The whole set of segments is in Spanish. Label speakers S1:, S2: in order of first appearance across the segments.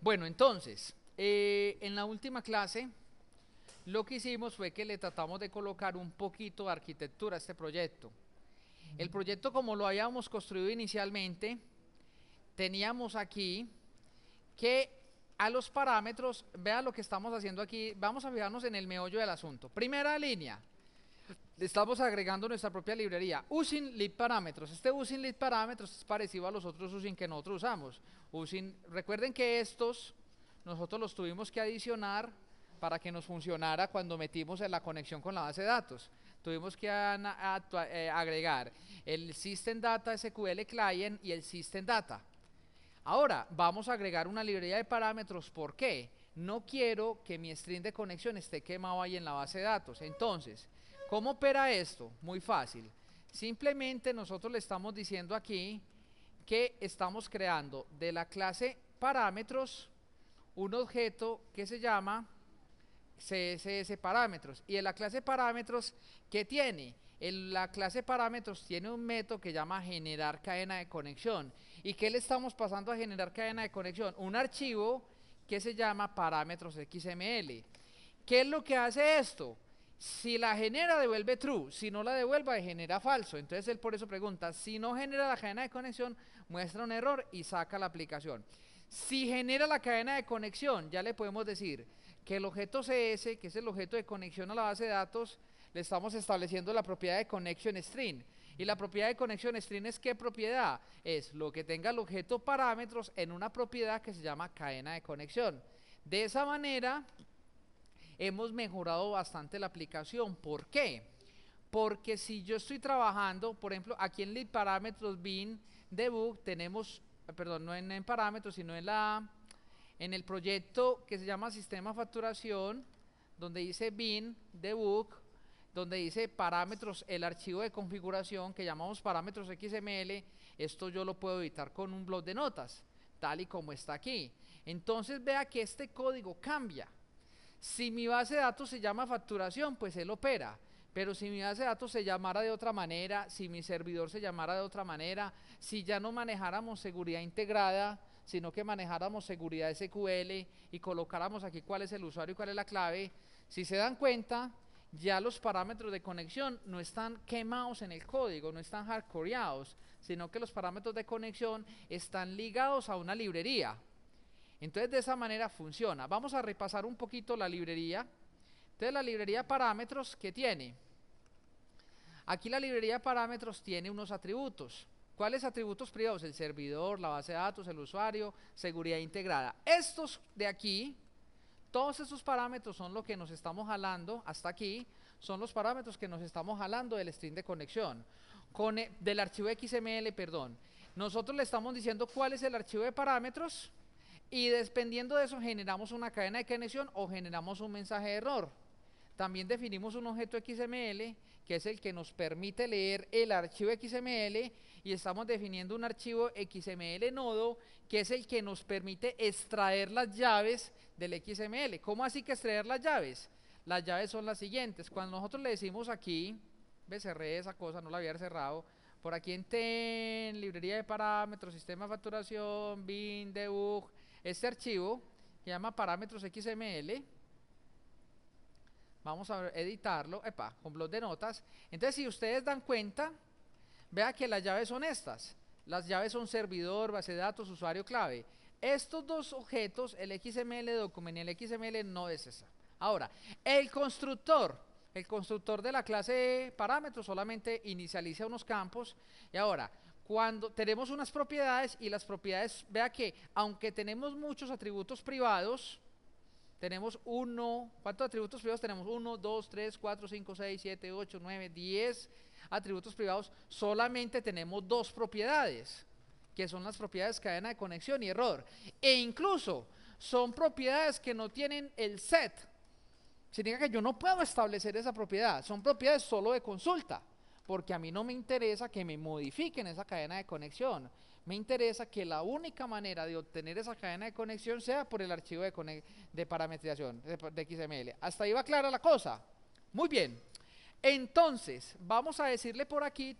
S1: Bueno, entonces, en la última clase lo que hicimos fue que le tratamos de colocar un poquito de arquitectura a este proyecto. El proyecto, como lo habíamos construido inicialmente, teníamos aquí que a los parámetros, vea lo que estamos haciendo aquí, vamos a fijarnos en el meollo del asunto. Primera línea, le estamos agregando nuestra propia librería, using lib parámetros. Este using lib parámetros es parecido a los otros using que nosotros usamos. Recuerden que estos nosotros los tuvimos que adicionar para que nos funcionara cuando metimos en la conexión con la base de datos. Tuvimos que agregar el System Data SQL Client y el System Data. Ahora, vamos a agregar una librería de parámetros. ¿Por qué? No quiero que mi string de conexión esté quemado ahí en la base de datos. Entonces, ¿cómo opera esto? Muy fácil. Simplemente nosotros le estamos diciendo aquí que estamos creando de la clase parámetros un objeto que se llama CSS parámetros. Y en la clase parámetros, ¿qué tiene? La clase parámetros tiene un método que llama generar cadena de conexión. ¿Y qué le estamos pasando a generar cadena de conexión? Un archivo que se llama parámetros XML. ¿Qué es lo que hace esto? Si la genera, devuelve true. Si no la devuelve, genera falso. Entonces él por eso pregunta, si no genera la cadena de conexión, muestra un error y saca la aplicación. Si genera la cadena de conexión, ya le podemos decir que el objeto CS, que es el objeto de conexión a la base de datos, le estamos estableciendo la propiedad de connection string. Y la propiedad de connection string es ¿qué propiedad? Es lo que tenga el objeto parámetros en una propiedad que se llama cadena de conexión. De esa manera hemos mejorado bastante la aplicación. ¿Por qué? Porque si yo estoy trabajando, por ejemplo, aquí en lib parámetros bin debug tenemos, perdón, no en parámetros, sino en el proyecto que se llama sistema facturación, donde dice bin debug, donde dice parámetros, el archivo de configuración que llamamos parámetros XML. Esto yo lo puedo editar con un bloc de notas, tal y como está aquí. Entonces vea que este código cambia. Si mi base de datos se llama facturación, pues él opera. Pero si mi base de datos se llamara de otra manera, si mi servidor se llamara de otra manera, si ya no manejáramos seguridad integrada, sino que manejáramos seguridad SQL y colocáramos aquí cuál es el usuario y cuál es la clave, si se dan cuenta, ya los parámetros de conexión no están quemados en el código, no están hardcoreados, sino que los parámetros de conexión están ligados a una librería. Entonces de esa manera funciona. Vamos a repasar un poquito la librería. Entonces la librería de parámetros, ¿qué tiene? Aquí la librería de parámetros tiene unos atributos. ¿Cuáles atributos privados? El servidor, la base de datos, el usuario, seguridad integrada. Estos de aquí, todos estos parámetros son lo que nos estamos jalando hasta aquí, son los parámetros que nos estamos jalando del string de conexión, del archivo XML, perdón. Nosotros le estamos diciendo cuál es el archivo de parámetros y dependiendo de eso generamos una cadena de conexión o generamos un mensaje de error. También definimos un objeto XML que es el que nos permite leer el archivo XML y estamos definiendo un archivo XML nodo que es el que nos permite extraer las llaves del XML. ¿Cómo así que extraer las llaves? Las llaves son las siguientes. Cuando nosotros le decimos aquí, cerré esa cosa, no la había cerrado, por aquí en librería de parámetros, sistema de facturación, bin, debug, este archivo que llama parámetros XML, vamos a editarlo, con bloc de notas. Entonces si ustedes dan cuenta, vea que las llaves son estas. Las llaves son servidor, base de datos, usuario, clave. Estos dos objetos, el XML document y el XML no es esa. Ahora, el constructor de la clase parámetros solamente inicializa unos campos. Y ahora, cuando tenemos unas propiedades y las propiedades, vea que aunque tenemos muchos atributos privados, tenemos ¿cuántos atributos privados tenemos? 1, 2, 3, 4, 5, 6, 7, 8, 9, 10 atributos privados. Solamente tenemos dos propiedades, que son las propiedades cadena de conexión y error. E incluso son propiedades que no tienen el set. Significa que yo no puedo establecer esa propiedad. Son propiedades solo de consulta, porque a mí no me interesa que me modifiquen esa cadena de conexión. Me interesa que la única manera de obtener esa cadena de conexión sea por el archivo de parametrización de XML. ¿Hasta ahí va clara la cosa? Muy bien. Entonces, vamos a decirle por aquí,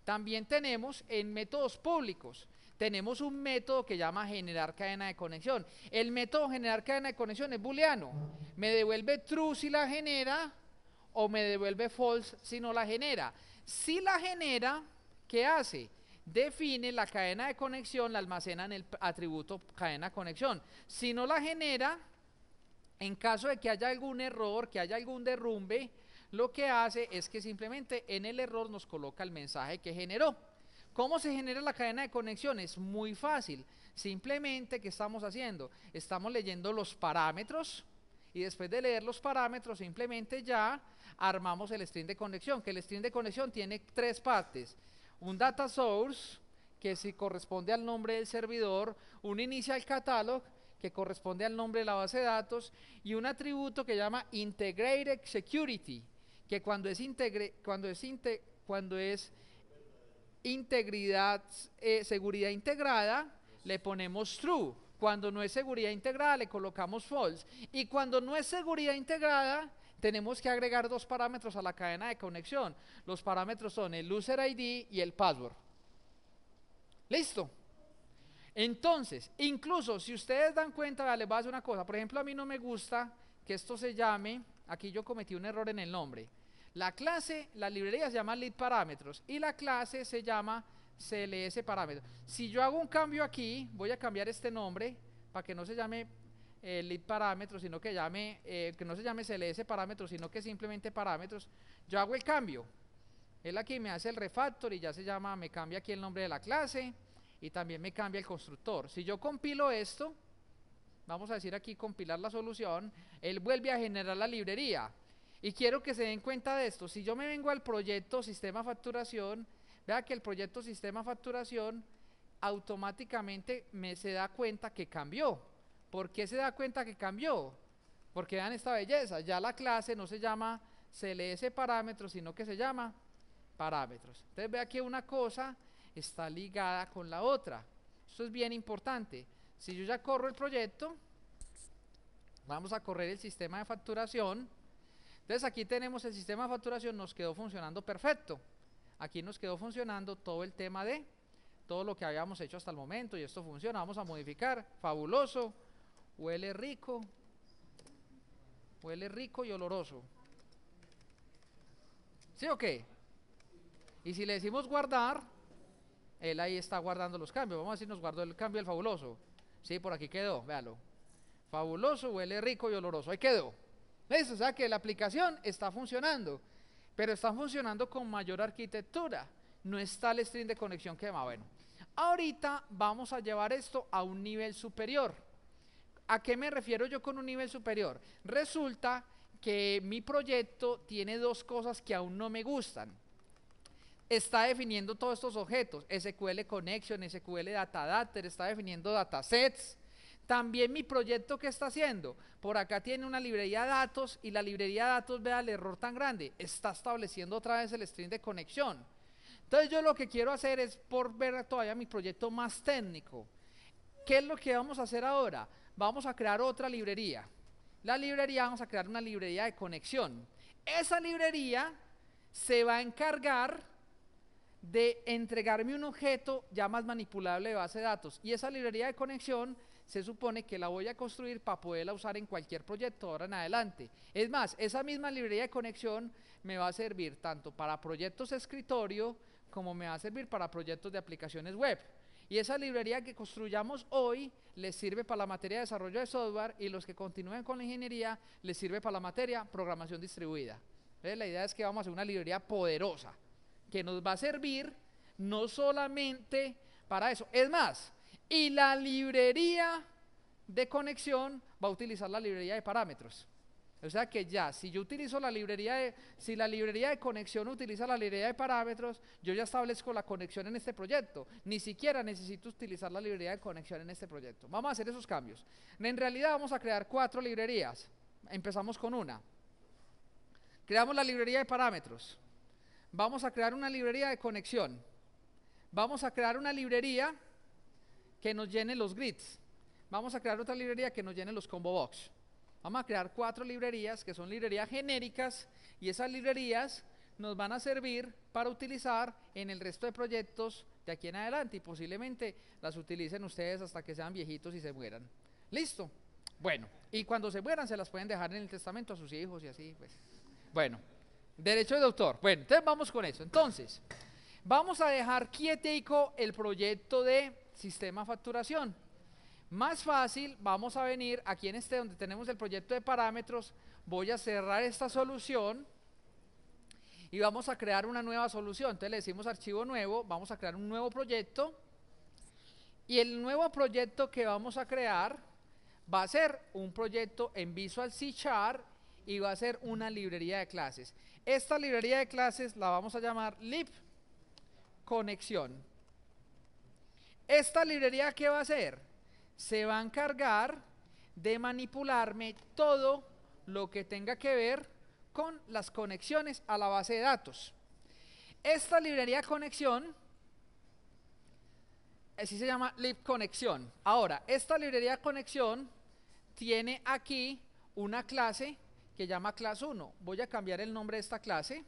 S1: también tenemos en métodos públicos, tenemos un método que llama generar cadena de conexión. El método generar cadena de conexión es booleano. Me devuelve true si la genera o me devuelve false si no la genera. Si la genera, ¿qué hace? Define la cadena de conexión, la almacena en el atributo cadena conexión. Si no la genera, en caso de que haya algún error, que haya algún derrumbe, lo que hace es que simplemente en el error nos coloca el mensaje que generó. ¿Cómo se genera la cadena de conexión? Es muy fácil. Simplemente, ¿qué estamos haciendo? Estamos leyendo los parámetros y después de leer los parámetros simplemente ya armamos el string de conexión, que el string de conexión tiene tres partes. Un data source, que sí corresponde al nombre del servidor, un initial catalog, que corresponde al nombre de la base de datos, y un atributo que llama integrated security, que cuando es integridad, seguridad integrada, le ponemos true. Cuando no es seguridad integrada, le colocamos false. Y cuando no es seguridad integrada, tenemos que agregar dos parámetros a la cadena de conexión. Los parámetros son el user ID y el password. ¿Listo? Entonces, incluso si ustedes dan cuenta, les voy a hacer una cosa. Por ejemplo, a mí no me gusta que esto se llame, aquí yo cometí un error en el nombre. La clase, la librería se llama lead parámetros y la clase se llama CLS parámetros. Si yo hago un cambio aquí, voy a cambiar este nombre para que no se llame lead parámetros, sino que no se llame CLS parámetros, sino que simplemente parámetros. Yo hago el cambio. Él aquí me hace el refactor y ya se llama, me cambia aquí el nombre de la clase y también me cambia el constructor. Si yo compilo esto, vamos a decir aquí compilar la solución, él vuelve a generar la librería. Y quiero que se den cuenta de esto. Si yo me vengo al proyecto sistema facturación, vea que el proyecto sistema facturación automáticamente se da cuenta que cambió. ¿Por qué se da cuenta que cambió? Porque vean esta belleza, ya la clase no se llama CLS parámetros, sino que se llama parámetros. Entonces vea que una cosa está ligada con la otra. Esto es bien importante. Si yo ya corro el proyecto, vamos a correr el sistema de facturación. Entonces aquí tenemos el sistema de facturación, nos quedó funcionando perfecto. Aquí nos quedó funcionando todo el tema de todo lo que habíamos hecho hasta el momento y esto funciona. Vamos a modificar, fabuloso, huele rico y oloroso. ¿Sí o qué? Y si le decimos guardar, él ahí está guardando los cambios. Vamos a decir, nos guardó el cambio del fabuloso. Sí, por aquí quedó, véalo. Fabuloso, huele rico y oloroso, ahí quedó. ¿Ves? O sea que la aplicación está funcionando, pero está funcionando con mayor arquitectura. No está el string de conexión que va. Bueno, ahorita vamos a llevar esto a un nivel superior. ¿A qué me refiero yo con un nivel superior? Resulta que mi proyecto tiene dos cosas que aún no me gustan. Está definiendo todos estos objetos, SQL Connection, SQL Data Adapter, está definiendo datasets. También mi proyecto, ¿qué está haciendo? Por acá tiene una librería de datos y la librería de datos, vea el error tan grande, está estableciendo otra vez el string de conexión. Entonces yo lo que quiero hacer es por ver todavía mi proyecto más técnico. ¿Qué es lo que vamos a hacer ahora? Vamos a crear otra librería. La librería, vamos a crear una librería de conexión. Esa librería se va a encargar de entregarme un objeto ya más manipulable de base de datos. Y esa librería de conexión se supone que la voy a construir para poderla usar en cualquier proyecto ahora en adelante. Es más, esa misma librería de conexión me va a servir tanto para proyectos de escritorio como me va a servir para proyectos de aplicaciones web. Y esa librería que construyamos hoy les sirve para la materia de desarrollo de software y los que continúen con la ingeniería les sirve para la materia programación distribuida. ¿Ves? La idea es que vamos a hacer una librería poderosa que nos va a servir no solamente para eso. Es más, y la librería de conexión va a utilizar la librería de parámetros. O sea que ya, si yo utilizo si la librería de conexión utiliza la librería de parámetros, yo ya establezco la conexión en este proyecto. Ni siquiera necesito utilizar la librería de conexión en este proyecto. Vamos a hacer esos cambios. En realidad vamos a crear 4 librerías. Empezamos con una. Creamos la librería de parámetros. Vamos a crear una librería de conexión. Vamos a crear una librería que nos llene los grids. Vamos a crear otra librería que nos llene los combo box. Vamos a crear 4 librerías que son librerías genéricas y esas librerías nos van a servir para utilizar en el resto de proyectos de aquí en adelante y posiblemente las utilicen ustedes hasta que sean viejitos y se mueran. ¿Listo? Bueno, y cuando se mueran se las pueden dejar en el testamento a sus hijos y así, pues. Bueno, derecho de autor. Bueno, entonces vamos con eso. Entonces, vamos a dejar quietico el proyecto de sistema facturación. Más fácil, vamos a venir aquí en este donde tenemos el proyecto de parámetros, voy a cerrar esta solución y vamos a crear una nueva solución. Entonces le decimos archivo nuevo, vamos a crear un nuevo proyecto y el nuevo proyecto que vamos a crear va a ser un proyecto en Visual C# y va a ser una librería de clases. Esta librería de clases la vamos a llamar libconexión. Esta librería, ¿qué va a hacer? Se va a encargar de manipularme todo lo que tenga que ver con las conexiones a la base de datos. Esta librería conexión, así se llama libconexión. Ahora, esta librería conexión tiene aquí una clase que llama class 1. Voy a cambiar el nombre de esta clase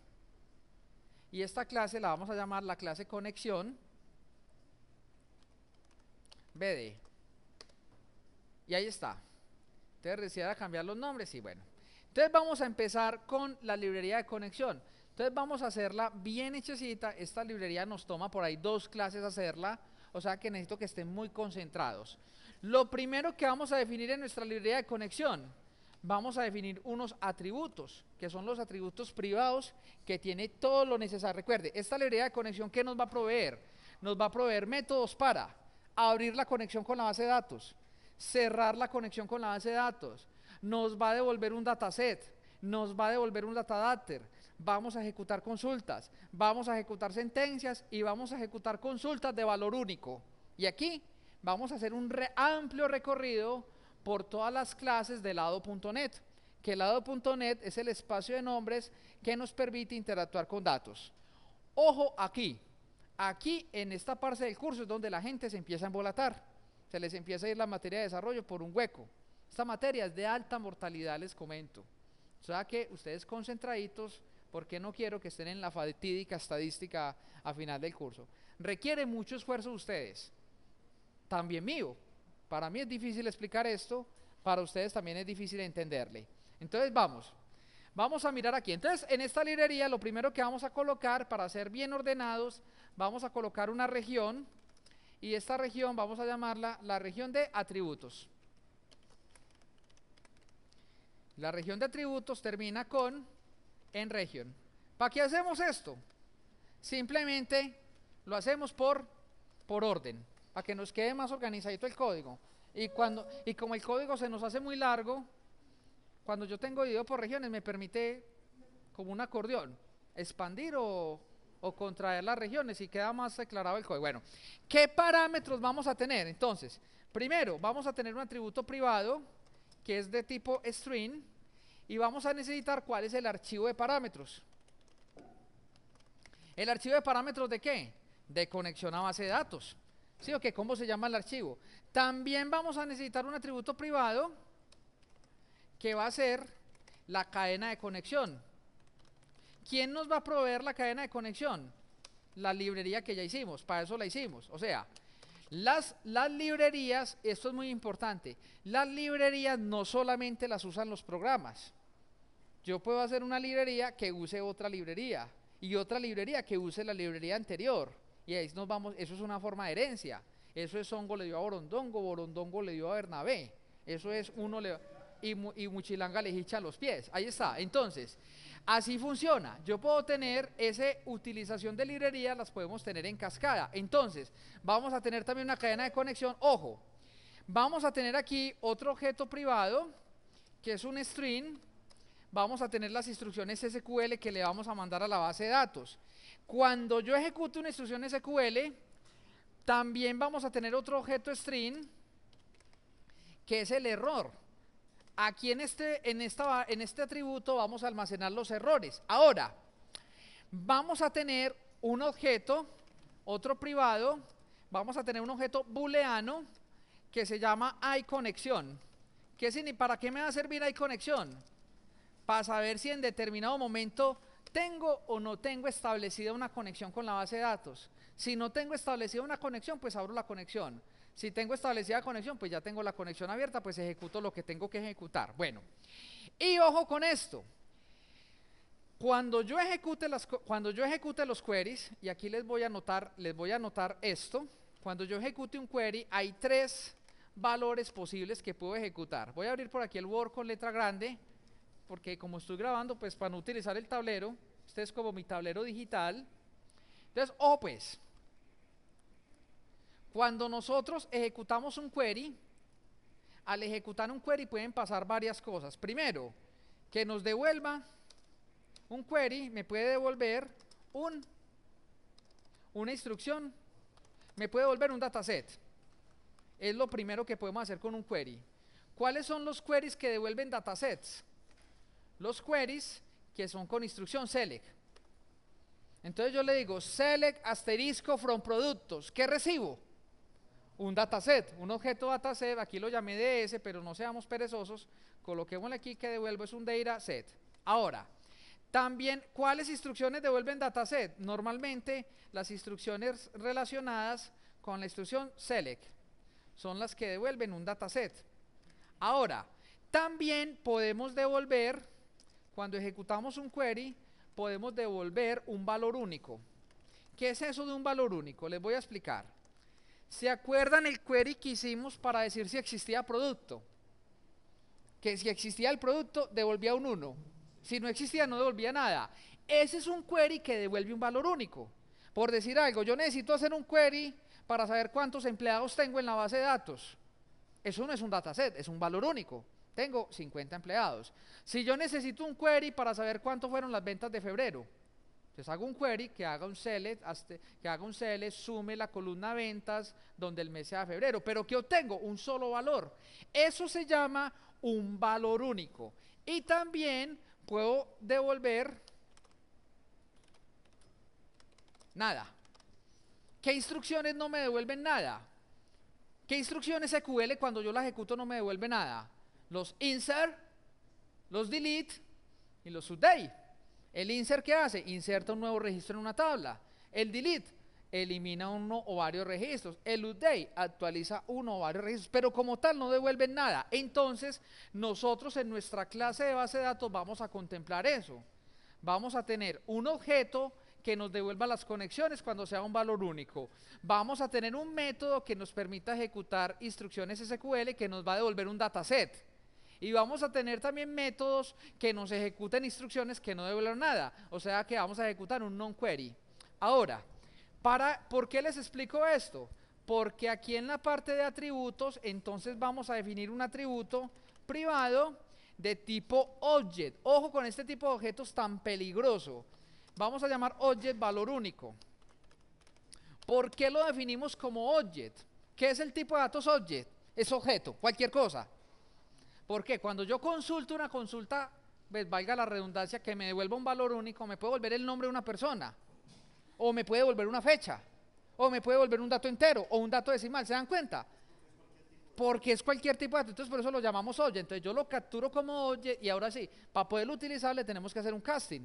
S1: y esta clase la vamos a llamar la clase conexión BD. Y ahí está. Entonces decida cambiar los nombres y bueno. Entonces vamos a empezar con la librería de conexión. Entonces vamos a hacerla bien hechecita. Esta librería nos toma por ahí 2 clases hacerla, o sea que necesito que estén muy concentrados. Lo primero que vamos a definir en nuestra librería de conexión, vamos a definir unos atributos, que son los atributos privados que tiene todo lo necesario. Recuerde, esta librería de conexión, ¿qué nos va a proveer? Nos va a proveer métodos para abrir la conexión con la base de datos, cerrar la conexión con la base de datos, nos va a devolver un dataset, nos va a devolver un datadapter, vamos a ejecutar consultas, vamos a ejecutar sentencias y vamos a ejecutar consultas de valor único. Y aquí vamos a hacer un amplio recorrido por todas las clases de lado.net, que lado.net es el espacio de nombres que nos permite interactuar con datos. Ojo aquí, aquí en esta parte del curso es donde la gente se empieza a embolatar, se les empieza a ir la materia de desarrollo por un hueco. Esta materia es de alta mortalidad, les comento. O sea que ustedes concentraditos, porque no quiero que estén en la fatídica estadística a final del curso. Requiere mucho esfuerzo de ustedes, también mío. Para mí es difícil explicar esto, para ustedes también es difícil entenderle. Entonces vamos a mirar aquí. Entonces en esta librería lo primero que vamos a colocar, para ser bien ordenados, vamos a colocar una región, y esta región vamos a llamarla la región de atributos. La región de atributos termina con en region. ¿Para qué hacemos esto? Simplemente lo hacemos por orden, para que nos quede más organizadito el código. Y como el código se nos hace muy largo, cuando yo tengo dividido por regiones me permite, como un acordeón, expandir o contraer las regiones y queda más declarado el código. Bueno, ¿qué parámetros vamos a tener? Entonces, primero vamos a tener un atributo privado que es de tipo string y vamos a necesitar cuál es el archivo de parámetros. ¿El archivo de parámetros de qué? De conexión a base de datos. ¿Sí o qué? ¿Cómo se llama el archivo? También vamos a necesitar un atributo privado que va a ser la cadena de conexión. ¿Quién nos va a proveer la cadena de conexión? La librería que ya hicimos, para eso la hicimos. O sea, las librerías, esto es muy importante, las librerías no solamente las usan los programas. Yo puedo hacer una librería que use otra librería y otra librería que use la librería anterior. Y ahí nos vamos, eso es una forma de herencia. Eso es Hongo le dio a Borondongo, Borondongo le dio a Bernabé. Eso es y Muchilanga le hicha los pies. Ahí está. Entonces, así funciona. Yo puedo tener esa utilización de librerías, las podemos tener en cascada. Entonces, vamos a tener también una cadena de conexión. Ojo, vamos a tener aquí otro objeto privado, que es un string. Vamos a tener las instrucciones SQL que le vamos a mandar a la base de datos. Cuando yo ejecute una instrucción SQL, también vamos a tener otro objeto string, que es el error. Aquí en este atributo vamos a almacenar los errores. Ahora, vamos a tener un objeto, otro privado, vamos a tener un objeto booleano que se llama iConexión. ¿Para qué me va a servir iConexión? Para saber si en determinado momento tengo o no tengo establecida una conexión con la base de datos. Si no tengo establecida una conexión, pues abro la conexión. Si tengo establecida la conexión, pues ya tengo la conexión abierta, pues ejecuto lo que tengo que ejecutar. Bueno, y ojo con esto. Cuando yo ejecute los queries, y aquí les voy a anotar esto. Cuando yo ejecute un query, hay 3 valores posibles que puedo ejecutar. Voy a abrir por aquí el Word con letra grande, porque como estoy grabando, pues para no utilizar el tablero, este es como mi tablero digital. Entonces, ojo pues, cuando nosotros ejecutamos un query, al ejecutar un query pueden pasar varias cosas. Primero, que nos devuelva un query, me puede devolver una instrucción, me puede devolver un dataset. Es lo primero que podemos hacer con un query. ¿Cuáles son los queries que devuelven datasets? Los queries que son con instrucción select. Entonces yo le digo select asterisco from productos. ¿Qué recibo? Un dataset, un objeto dataset. Aquí lo llamé DS, pero no seamos perezosos. Coloquémosle aquí que devuelvo es un dataset. Ahora, también, ¿cuáles instrucciones devuelven dataset? Normalmente las instrucciones relacionadas con la instrucción select son las que devuelven un dataset. Ahora, también podemos devolver, cuando ejecutamos un query, podemos devolver un valor único. ¿Qué es eso de un valor único? Les voy a explicar. ¿Se acuerdan el query que hicimos para decir si existía producto? Que si existía el producto, devolvía un 1. Si no existía, no devolvía nada. Ese es un query que devuelve un valor único. Por decir algo, yo necesito hacer un query para saber cuántos empleados tengo en la base de datos. Eso no es un dataset, es un valor único. Tengo 50 empleados. Si yo necesito un query para saber cuánto fueron las ventas de febrero, entonces hago un query que haga un select, sume la columna ventas donde el mes sea febrero, pero que obtengo un solo valor. Eso se llama un valor único. Y también puedo devolver nada. ¿Qué instrucciones no me devuelven nada? ¿Qué instrucciones SQL cuando yo las ejecuto no me devuelve nada? Los insert, los delete y los update. El insert, ¿qué hace? Inserta un nuevo registro en una tabla. El delete elimina uno o varios registros. El update actualiza uno o varios registros, pero como tal no devuelven nada. Entonces, nosotros en nuestra clase de base de datos vamos a contemplar eso. Vamos a tener un objeto que nos devuelva las conexiones cuando sea un valor único. Vamos a tener un método que nos permita ejecutar instrucciones SQL que nos va a devolver un dataset. Y vamos a tener también métodos que nos ejecuten instrucciones que no devuelvan nada. O sea que vamos a ejecutar un non-query. Ahora, ¿por qué les explico esto? Porque aquí en la parte de atributos, entonces vamos a definir un atributo privado de tipo object. Ojo con este tipo de objetos tan peligroso. Vamos a llamar object valor único. ¿Por qué lo definimos como object? ¿Qué es el tipo de datos object? Es objeto, cualquier cosa. Porque cuando yo consulto una consulta, pues valga la redundancia, que me devuelva un valor único, me puede volver el nombre de una persona, o me puede devolver una fecha, o me puede devolver un dato entero, o un dato decimal, ¿se dan cuenta? Porque es cualquier tipo de dato, entonces por eso lo llamamos object. Entonces yo lo capturo como object y ahora sí, para poderlo utilizar le tenemos que hacer un casting.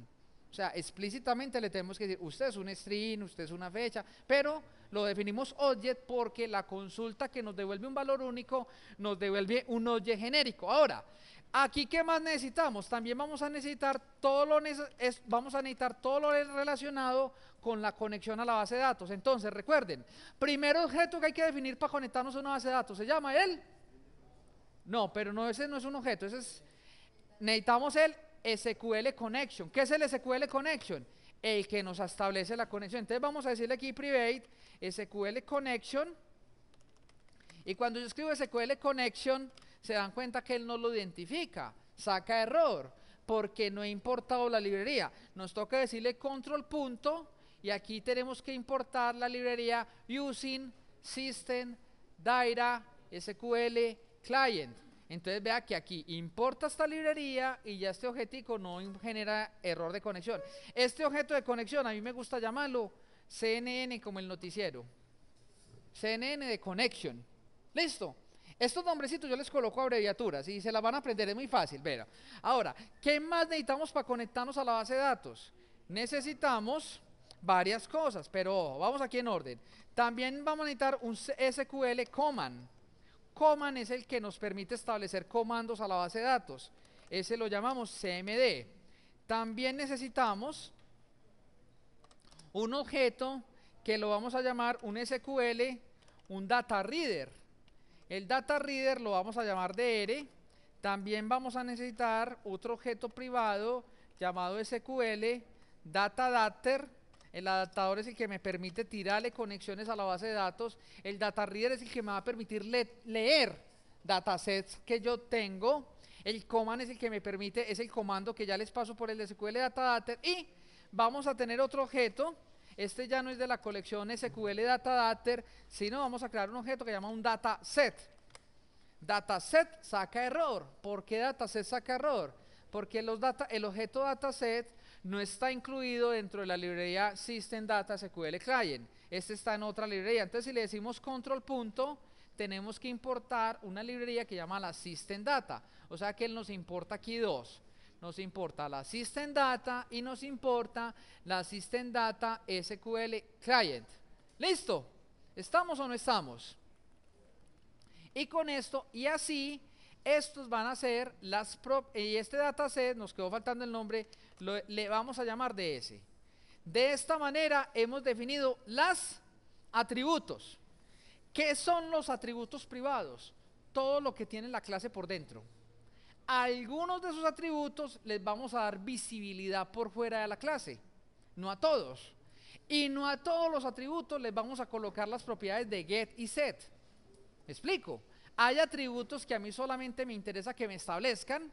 S1: O sea, explícitamente le tenemos que decir, usted es un string, usted es una fecha, pero lo definimos object porque la consulta que nos devuelve un valor único nos devuelve un object genérico. Ahora, aquí ¿qué más necesitamos? También vamos a necesitar todo lo relacionado con la conexión a la base de datos. Entonces, recuerden, primer objeto que hay que definir para conectarnos a una base de datos, ¿se llama él? No, pero no, ese no es un objeto, necesitamos el SQL Connection. ¿Qué es el SQL Connection? El que nos establece la conexión. Entonces vamos a decirle aquí private SQL Connection, y cuando yo escribo SQL Connection se dan cuenta que él no lo identifica, saca error porque no he importado la librería. Nos toca decirle control punto y aquí tenemos que importar la librería using system data SQL client. Entonces vea que aquí importa esta librería y ya este objetico no genera error de conexión. Este objeto de conexión a mí me gusta llamarlo CNN como el noticiero. CNN de connection. ¿Listo? Estos nombrecitos yo les coloco abreviaturas y se las van a aprender, es muy fácil. Verá. Ahora, ¿qué más necesitamos para conectarnos a la base de datos? Necesitamos varias cosas, pero ojo, vamos aquí en orden. También vamos a necesitar un SQL command. Command es el que nos permite establecer comandos a la base de datos. Ese lo llamamos CMD. También necesitamos un objeto que lo vamos a llamar un SQL, un data reader. El data reader lo vamos a llamar DR. También vamos a necesitar otro objeto privado llamado SQL data adapter. El adaptador es el que me permite tirarle conexiones a la base de datos. El data reader es el que me va a permitir leer datasets que yo tengo. El command es el que me permite, es el comando que ya les paso por el SQL data adapter. Y vamos a tener otro objeto. Este ya no es de la colección SQL data adapter, sino vamos a crear un objeto que se llama un dataset. Dataset saca error. ¿Por qué dataset saca error? Porque el objeto dataset no está incluido dentro de la librería System Data SQL Client. Este está en otra librería. Entonces, si le decimos control punto, tenemos que importar una librería que llama la System Data. O sea que él nos importa aquí dos. Nos importa la System Data y nos importa la System Data SQL Client. ¿Listo? ¿Estamos o no estamos? Y con esto, y así, estos van a ser y este dataset, nos quedó faltando el nombre, le vamos a llamar DS. De esta manera hemos definido los atributos. ¿Qué son los atributos privados? Todo lo que tiene la clase por dentro. A algunos de esos atributos les vamos a dar visibilidad por fuera de la clase, no a todos. Y no a todos los atributos les vamos a colocar las propiedades de get y set. ¿Me explico? Hay atributos que a mí solamente me interesa que me establezcan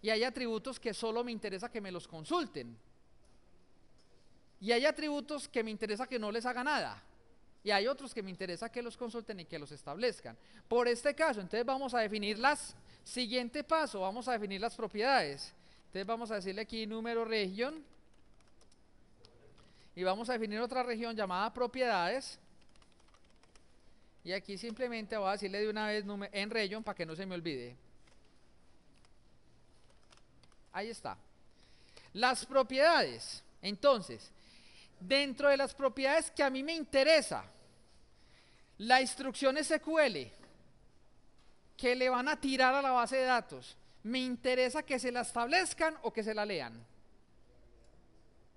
S1: y hay atributos que solo me interesa que me los consulten. Y hay atributos que me interesa que no les haga nada. Y hay otros que me interesa que los consulten y que los establezcan. Por este caso, entonces vamos a definir siguiente paso, vamos a definir las propiedades. Entonces vamos a decirle aquí número region y vamos a definir otra región llamada propiedades. Y aquí simplemente voy a decirle de una vez en region para que no se me olvide. Ahí está. Las propiedades. Entonces, dentro de las propiedades que a mí me interesa, la instrucción SQL que le van a tirar a la base de datos, me interesa que se la establezcan o que se la lean.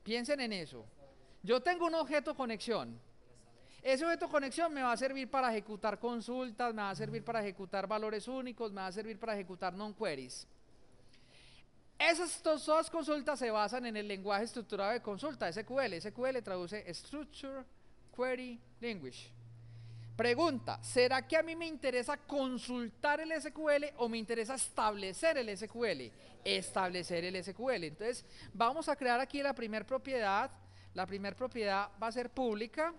S1: Piensen en eso. Yo tengo un objeto conexión. Ese objeto conexión me va a servir para ejecutar consultas, me va a servir para ejecutar valores únicos, me va a servir para ejecutar non-queries. Esas todas consultas se basan en el lenguaje estructurado de consulta, SQL. SQL traduce Structure Query Language. Pregunta, ¿será que a mí me interesa consultar el SQL o me interesa establecer el SQL? Establecer el SQL. Entonces, vamos a crear aquí la primera propiedad. La primera propiedad va a ser pública.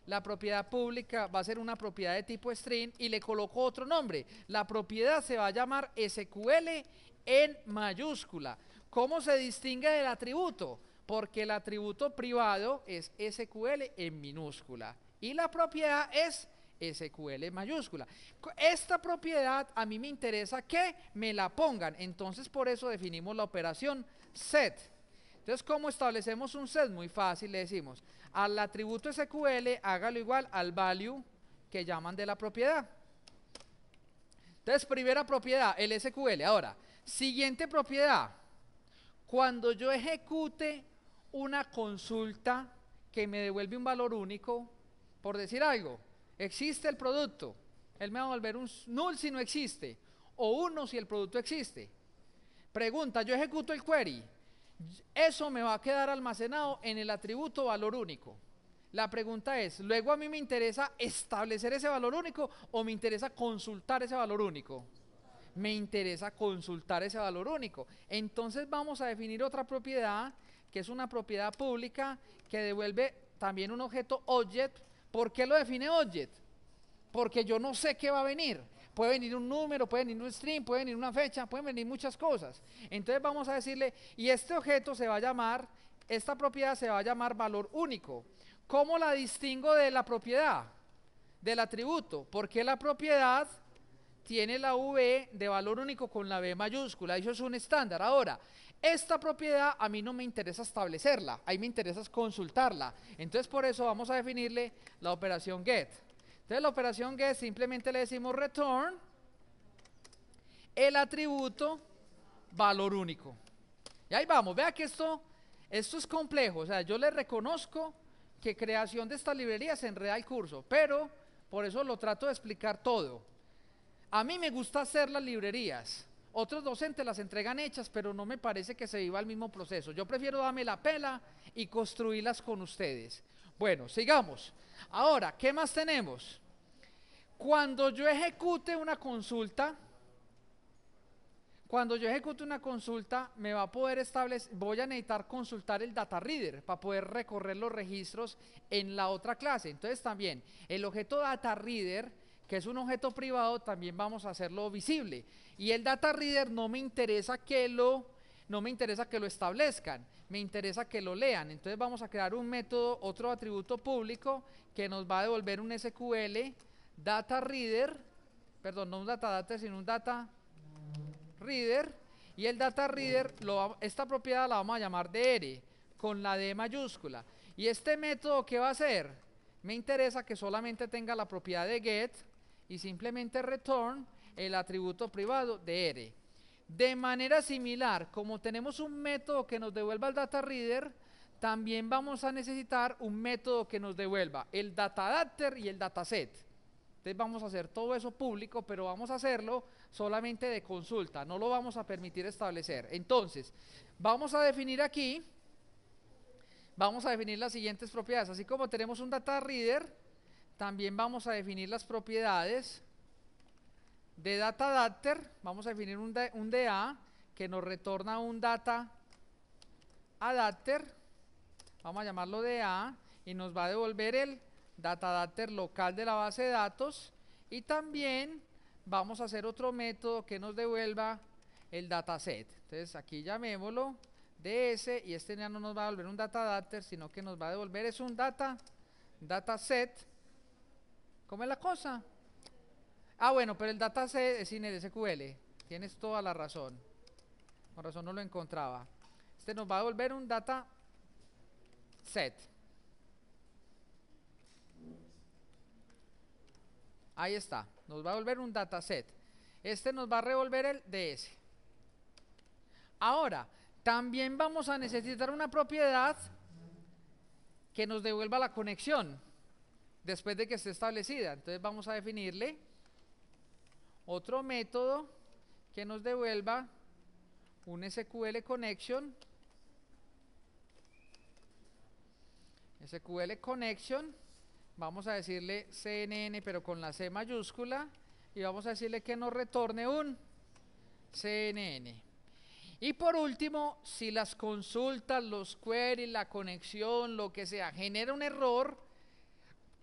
S1: La propiedad pública va a ser una propiedad de tipo string y le coloco otro nombre. La propiedad se va a llamar SQL en mayúscula. ¿Cómo se distingue del atributo? Porque el atributo privado es SQL en minúscula y la propiedad es SQL en mayúscula. Esta propiedad a mí me interesa que me la pongan, entonces por eso definimos la operación set. Entonces, ¿cómo establecemos un set? Muy fácil, le decimos al atributo SQL hágalo igual al value que llaman de la propiedad. Entonces, primera propiedad, el SQL. Ahora, siguiente propiedad, cuando yo ejecute una consulta que me devuelve un valor único, por decir algo, existe el producto, él me va a devolver un null si no existe, o 1 si el producto existe. Pregunta, yo ejecuto el query, eso me va a quedar almacenado en el atributo valor único. La pregunta es, ¿luego a mí me interesa establecer ese valor único o me interesa consultar ese valor único? Me interesa consultar ese valor único. Entonces vamos a definir otra propiedad, que es una propiedad pública que devuelve también un objeto object. ¿Por qué lo define object? Porque yo no sé qué va a venir. Puede venir un número, puede venir un string, puede venir una fecha, pueden venir muchas cosas. Entonces vamos a decirle, y este objeto se va a llamar, esta propiedad se va a llamar valor único. ¿Cómo la distingo de la propiedad? Del atributo. Porque la propiedad tiene la V de valor único con la B mayúscula, eso es un estándar. Ahora, esta propiedad a mí no me interesa establecerla, a mí me interesa consultarla. Entonces por eso vamos a definirle la operación get. Entonces la operación get simplemente le decimos return el atributo valor único. Y ahí vamos, vea que esto es complejo, o sea, yo le reconozco que creación de estas librerías se enreda el curso, pero por eso lo trato de explicar todo. A mí me gusta hacer las librerías, otros docentes las entregan hechas, pero no me parece que se viva el mismo proceso. Yo prefiero darme la pela y construirlas con ustedes. Bueno, sigamos. Ahora, ¿qué más tenemos? Cuando yo ejecute una consulta, me va a poder establecer, voy a necesitar consultar el data reader para poder recorrer los registros en la otra clase. Entonces también el objeto data reader, que es un objeto privado, también vamos a hacerlo visible. Y el data reader no me interesa que lo establezcan, me interesa que lo lean. Entonces vamos a crear un método, otro atributo público que nos va a devolver un SQL data reader, perdón, no un data data, sino un data reader, y el data reader, esta propiedad la vamos a llamar DR, con la D mayúscula. Y este método, ¿qué va a hacer? Me interesa que solamente tenga la propiedad de get y simplemente return el atributo privado DR. De manera similar, como tenemos un método que nos devuelva el data reader, también vamos a necesitar un método que nos devuelva el datadapter y el dataset. Entonces vamos a hacer todo eso público, pero vamos a hacerlo solamente de consulta, no lo vamos a permitir establecer. Entonces, vamos a definir aquí, vamos a definir las siguientes propiedades. Así como tenemos un data reader, también vamos a definir las propiedades de datadapter. Vamos a definir un DA que nos retorna un data adapter, vamos a llamarlo DA, y nos va a devolver el datadapter local de la base de datos, y también vamos a hacer otro método que nos devuelva el dataset. Entonces aquí llamémoslo ds, y este ya no nos va a devolver un datadapter, sino que nos va a devolver es un dataset. ¿Cómo es la cosa? Ah, bueno, pero el dataset es sin el SQL, tienes toda la razón, con razón no lo encontraba. Este nos va a devolver un dataset. Ahí está, nos va a devolver un dataset. Este nos va a devolver el DS. Ahora, también vamos a necesitar una propiedad que nos devuelva la conexión después de que esté establecida. Entonces vamos a definirle otro método que nos devuelva un SQL connection. SQL connection. Vamos a decirle CNN, pero con la C mayúscula, y vamos a decirle que nos retorne un CNN. Y por último, si las consultas, los queries, la conexión, lo que sea, genera un error,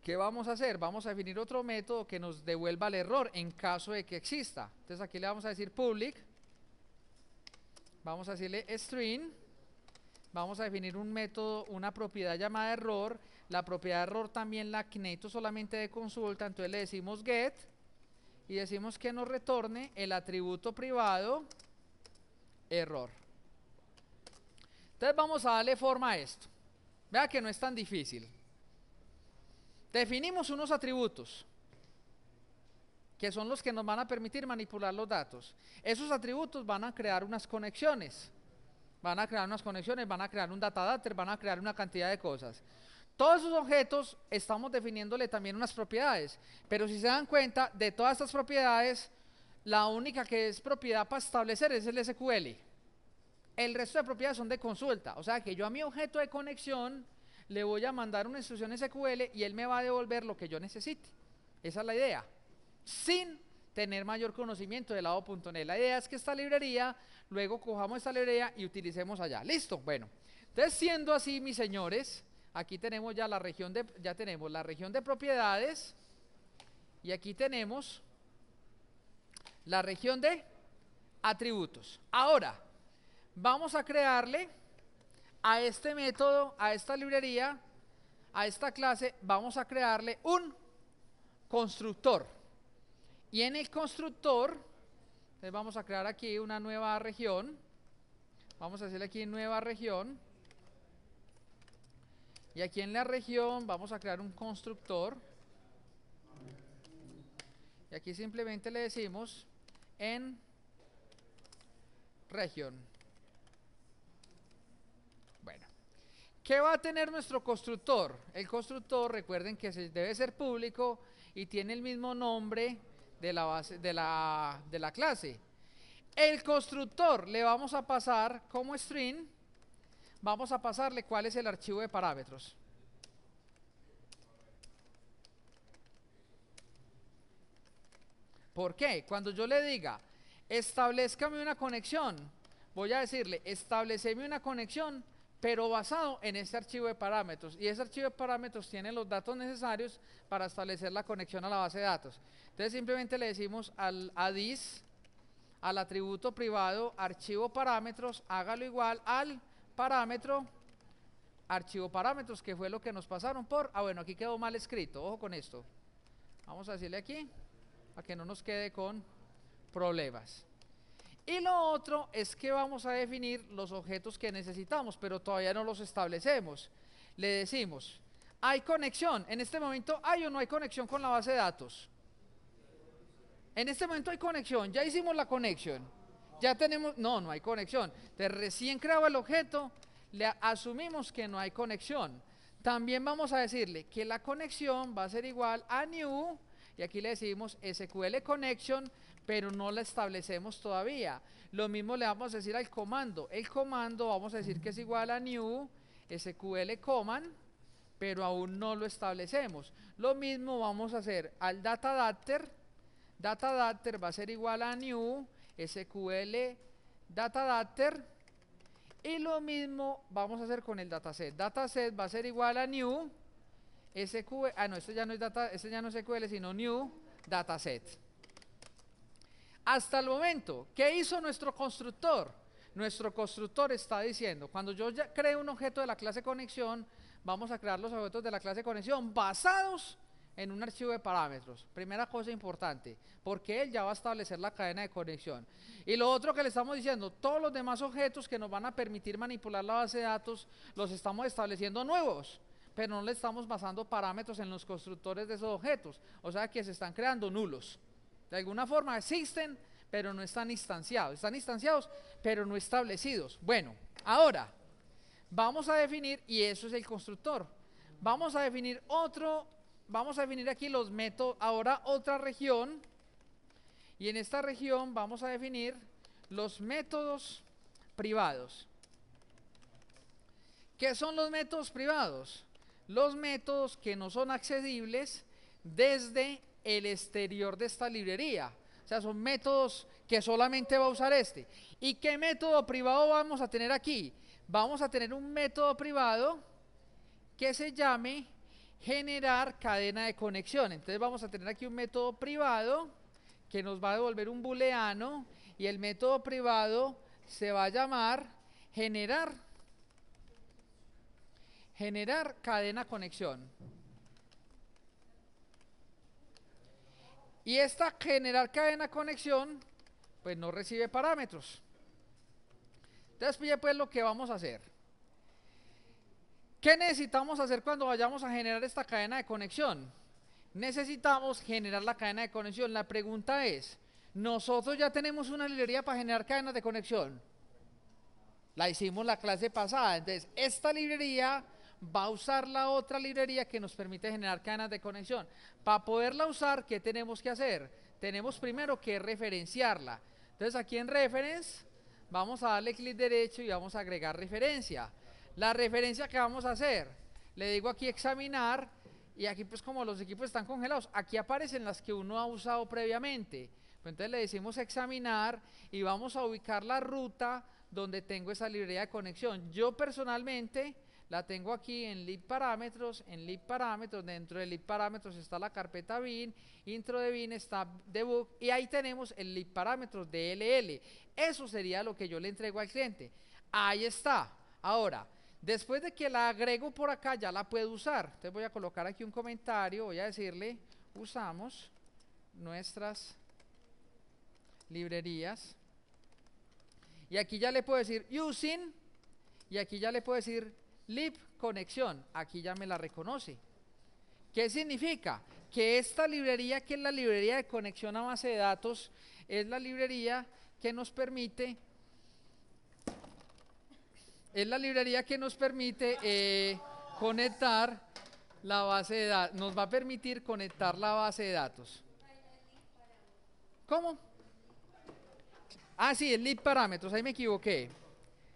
S1: ¿qué vamos a hacer? Vamos a definir otro método que nos devuelva el error en caso de que exista. Entonces aquí le vamos a decir public, vamos a decirle string, vamos a definir un método, una propiedad llamada error. La propiedad de error también la necesito solamente de consulta, entonces le decimos get y decimos que nos retorne el atributo privado error. Entonces vamos a darle forma a esto. Vea que no es tan difícil. Definimos unos atributos que son los que nos van a permitir manipular los datos. Esos atributos van a crear unas conexiones, van a crear un datadapter, van a crear una cantidad de cosas. Todos esos objetos estamos definiéndole también unas propiedades, pero si se dan cuenta, de todas estas propiedades, la única que es propiedad para establecer es el SQL. El resto de propiedades son de consulta, o sea que yo a mi objeto de conexión le voy a mandar una instrucción SQL y él me va a devolver lo que yo necesite. Esa es la idea, sin tener mayor conocimiento del lado.net. La idea es que esta librería, luego cojamos esta librería y utilicemos allá. ¿Listo? Bueno, entonces siendo así, mis señores, aquí tenemos ya la región de propiedades, y aquí tenemos la región de atributos. Ahora vamos a crearle a este método, a esta librería, a esta clase, vamos a crearle un constructor. Y en el constructor, entonces vamos a crear aquí una nueva región. Vamos a hacerle aquí nueva región. Y aquí en la región vamos a crear un constructor. Y aquí simplemente le decimos en región. Bueno, ¿qué va a tener nuestro constructor? El constructor, recuerden que debe ser público y tiene el mismo nombre de la base de la clase. El constructor le vamos a pasar como string, vamos a pasarle cuál es el archivo de parámetros. ¿Por qué? Cuando yo le diga, establezcame una conexión, voy a decirle, estableceme una conexión, pero basado en este archivo de parámetros. Y ese archivo de parámetros tiene los datos necesarios para establecer la conexión a la base de datos. Entonces simplemente le decimos a this, al atributo privado, archivo parámetros, hágalo igual al parámetro, archivo parámetros, que fue lo que nos pasaron por, bueno, aquí quedó mal escrito, ojo con esto. Vamos a decirle aquí, para que no nos quede con problemas. Y lo otro es que vamos a definir los objetos que necesitamos, pero todavía no los establecemos. Le decimos, ¿hay conexión? En este momento, ¿hay o no hay conexión con la base de datos? En este momento hay conexión, ya hicimos la conexión. Ya tenemos, no hay conexión. Entonces recién creado el objeto, le asumimos que no hay conexión. También vamos a decirle que la conexión va a ser igual a new, y aquí le decimos SQL connection, pero no la establecemos todavía. Lo mismo le vamos a decir al comando. El comando vamos a decir que es igual a new SQL command, pero aún no lo establecemos. Lo mismo vamos a hacer al data adapter. Data adapter va a ser igual a new SQL data adapter, y lo mismo vamos a hacer con el dataset. Dataset va a ser igual a new SQL, no, este ya no es data, este ya no es SQL, sino new dataset. Hasta el momento, ¿qué hizo nuestro constructor? Nuestro constructor está diciendo, cuando yo ya creo un objeto de la clase conexión, vamos a crear los objetos de la clase conexión basados en un archivo de parámetros. Primera cosa importante, porque él ya va a establecer la cadena de conexión. Y lo otro que le estamos diciendo, todos los demás objetos que nos van a permitir manipular la base de datos, los estamos estableciendo nuevos, pero no le estamos basando parámetros en los constructores de esos objetos. O sea que se están creando nulos. De alguna forma existen, pero no están instanciados. Están instanciados, pero no establecidos. Bueno, ahora vamos a definir, y eso es el constructor. Vamos a definir aquí los métodos, ahora otra región, y en esta región vamos a definir los métodos privados. ¿Qué son los métodos privados? Los métodos que no son accesibles desde el exterior de esta librería. O sea, son métodos que solamente va a usar este. ¿Y qué método privado vamos a tener aquí? Vamos a tener un método privado que se llame generar cadena de conexión. Entonces vamos a tener aquí un método privado que nos va a devolver un booleano, y el método privado se va a llamar generar cadena conexión. Y esta generar cadena conexión pues no recibe parámetros. Entonces pues lo que vamos a hacer, ¿qué necesitamos hacer cuando vayamos a generar esta cadena de conexión? Necesitamos generar la cadena de conexión. La pregunta es, ¿nosotros ya tenemos una librería para generar cadenas de conexión? La hicimos la clase pasada. Entonces esta librería va a usar la otra librería que nos permite generar cadenas de conexión. Para poderla usar, ¿qué tenemos que hacer? Tenemos primero que referenciarla. Entonces aquí en reference vamos a darle clic derecho y vamos a agregar referencia. La referencia que vamos a hacer, le digo aquí examinar, y aquí pues como los equipos están congelados, aquí aparecen las que uno ha usado previamente. Entonces le decimos examinar y vamos a ubicar la ruta donde tengo esa librería de conexión. Yo personalmente la tengo aquí en lib parámetros, dentro de lib parámetros está la carpeta bin, intro de bin está debug, y ahí tenemos el lib parámetros DLL. Eso sería lo que yo le entrego al cliente. Ahí está. Ahora, después de que la agrego por acá, ya la puedo usar. Entonces voy a colocar aquí un comentario, voy a decirle, usamos nuestras librerías, y aquí ya le puedo decir using, y aquí ya le puedo decir lib conexión, aquí ya me la reconoce. ¿Qué significa? Que esta librería, que es la librería de conexión a base de datos, es la librería que nos permite, conectar la base de datos, nos va a permitir conectar la base de datos. ¿Cómo? Ah, sí, el lib parámetros, ahí me equivoqué.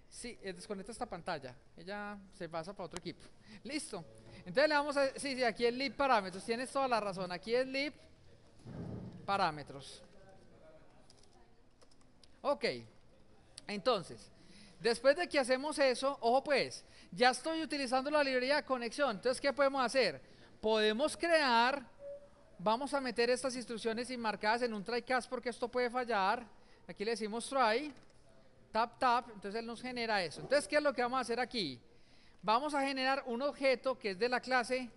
S1: Sí, desconecta esta pantalla, ella se pasa para otro equipo. Listo. Entonces le vamos a, sí, aquí es lib parámetros, tienes toda la razón, aquí es lib parámetros. Ok, entonces, después de que hacemos eso, ojo pues, ya estoy utilizando la librería de conexión, entonces ¿qué podemos hacer? Podemos crear, vamos a meter estas instrucciones enmarcadas en un try catch porque esto puede fallar, aquí le decimos try, tap, entonces él nos genera eso. Entonces, ¿qué es lo que vamos a hacer aquí? Vamos a generar un objeto que es de la clase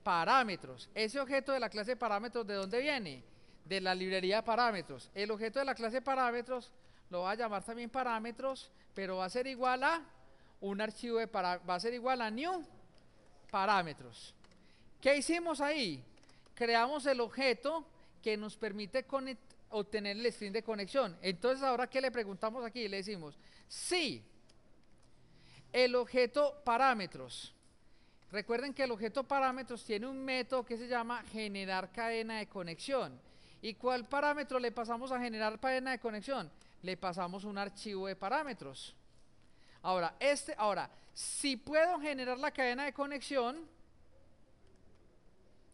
S1: parámetros. Ese objeto de la clase parámetros, ¿de dónde viene? De la librería parámetros. El objeto de la clase parámetros lo va a llamar también parámetros, pero va a ser igual a un archivo de va a ser igual a new parámetros. ¿Qué hicimos ahí? Creamos el objeto que nos permite obtener el string de conexión. Entonces, ahora que le preguntamos aquí, le decimos si el objeto parámetros, recuerden que el objeto parámetros tiene un método que se llama generar cadena de conexión. ¿Y cuál parámetro le pasamos a generar cadena de conexión? Le pasamos un archivo de parámetros. Ahora, si puedo generar la cadena de conexión,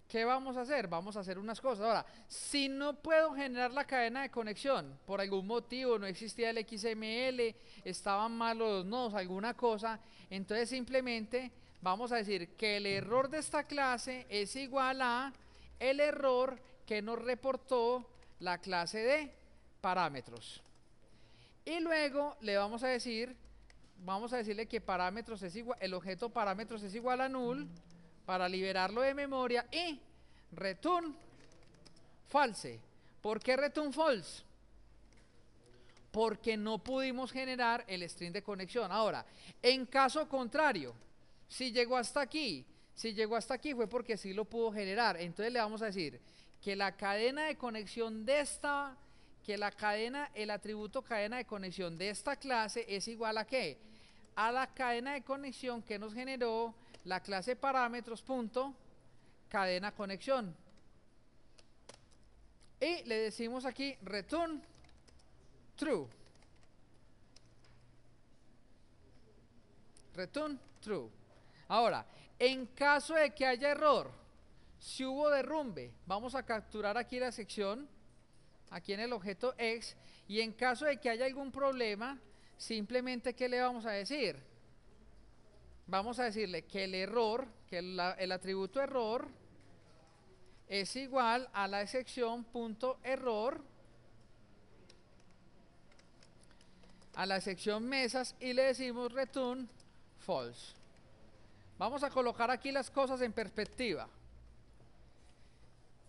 S1: ¿qué vamos a hacer? Vamos a hacer unas cosas. Ahora, si no puedo generar la cadena de conexión, por algún motivo, no existía el XML, estaban malos los nodos, alguna cosa, entonces simplemente vamos a decir que el error de esta clase es igual a el error que nos reportó la clase de parámetros. Y luego le vamos a decirle que parámetros es igual, el objeto parámetros es igual a null, para liberarlo de memoria, y return false. ¿Por qué return false? Porque no pudimos generar el string de conexión. Ahora, en caso contrario, si llegó hasta aquí fue porque sí lo pudo generar. Entonces le vamos a decir que la cadena de conexión de esta, el atributo cadena de conexión de esta clase es igual a ¿qué? A la cadena de conexión que nos generó la clase parámetros punto cadena conexión, y le decimos aquí return true, Ahora, en caso de que haya error, si hubo derrumbe, vamos a capturar aquí la sección, aquí en el objeto X, y en caso de que haya algún problema, simplemente ¿qué le vamos a decir? Vamos a decirle que el error, que el atributo error es igual a la excepción punto error, a la sección mesas, y le decimos return false. Vamos a colocar aquí las cosas en perspectiva.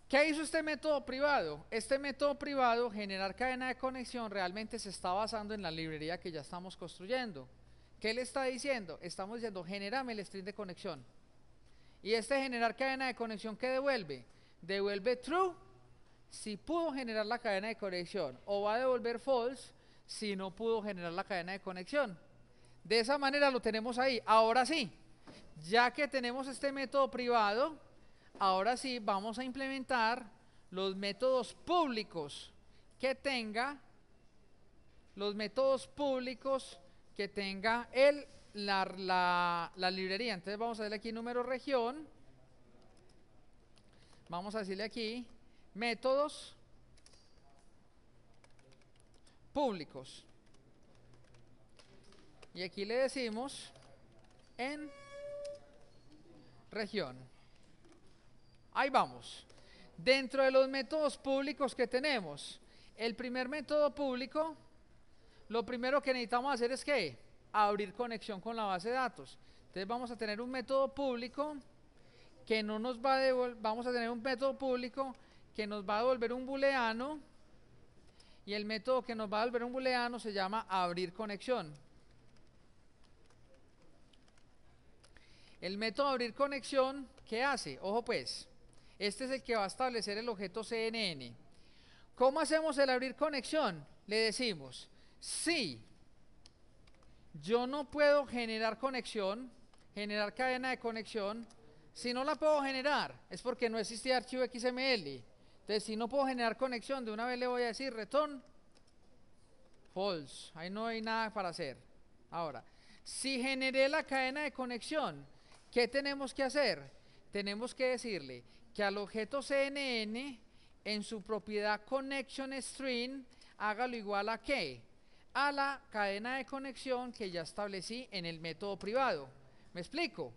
S1: ¿Qué hizo este método privado? Este método privado, generar cadena de conexión, realmente se está basando en la librería que ya estamos construyendo. ¿Qué le está diciendo? Estamos diciendo, genérame el string de conexión. Y este generar cadena de conexión, ¿qué devuelve? Devuelve true si pudo generar la cadena de conexión, o va a devolver false si no pudo generar la cadena de conexión. De esa manera lo tenemos ahí. Ahora sí, ya que tenemos este método privado, ahora sí vamos a implementar los métodos públicos que tenga, la librería. Entonces vamos a darle aquí número región, vamos a decirle aquí métodos públicos, y aquí le decimos en región. Ahí vamos. Dentro de los métodos públicos que tenemos, el primer método público, lo primero que necesitamos hacer es ¿qué? Abrir conexión con la base de datos. Entonces vamos a tener un método público que no nos va a devolver, vamos a tener un método público que nos va a devolver un booleano, y el método que nos va a volver un booleano se llama abrir conexión. El método abrir conexión, ¿qué hace? Ojo pues, este es el que va a establecer el objeto CNN. ¿Cómo hacemos el abrir conexión? Le decimos, si yo no puedo generar conexión, generar cadena de conexión, si no la puedo generar, es porque no existía archivo XML. Entonces, si no puedo generar conexión, de una vez le voy a decir return false. Ahí no hay nada para hacer. Ahora, si generé la cadena de conexión, ¿qué tenemos que hacer? Tenemos que decirle que al objeto CNN, en su propiedad connection string, hágalo igual a ¿qué? A la cadena de conexión que ya establecí en el método privado. ¿Me explico?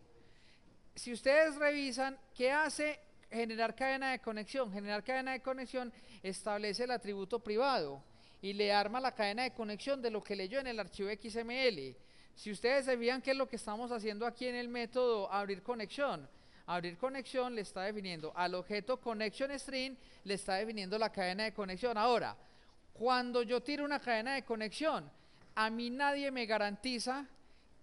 S1: Si ustedes revisan, ¿qué hace generar cadena de conexión? Generar cadena de conexión establece el atributo privado y le arma la cadena de conexión de lo que leyó en el archivo XML. Si ustedes se fijan qué es lo que estamos haciendo aquí en el método abrir conexión. Abrir conexión le está definiendo al objeto connection string, le está definiendo la cadena de conexión. Ahora, cuando yo tiro una cadena de conexión, a mí nadie me garantiza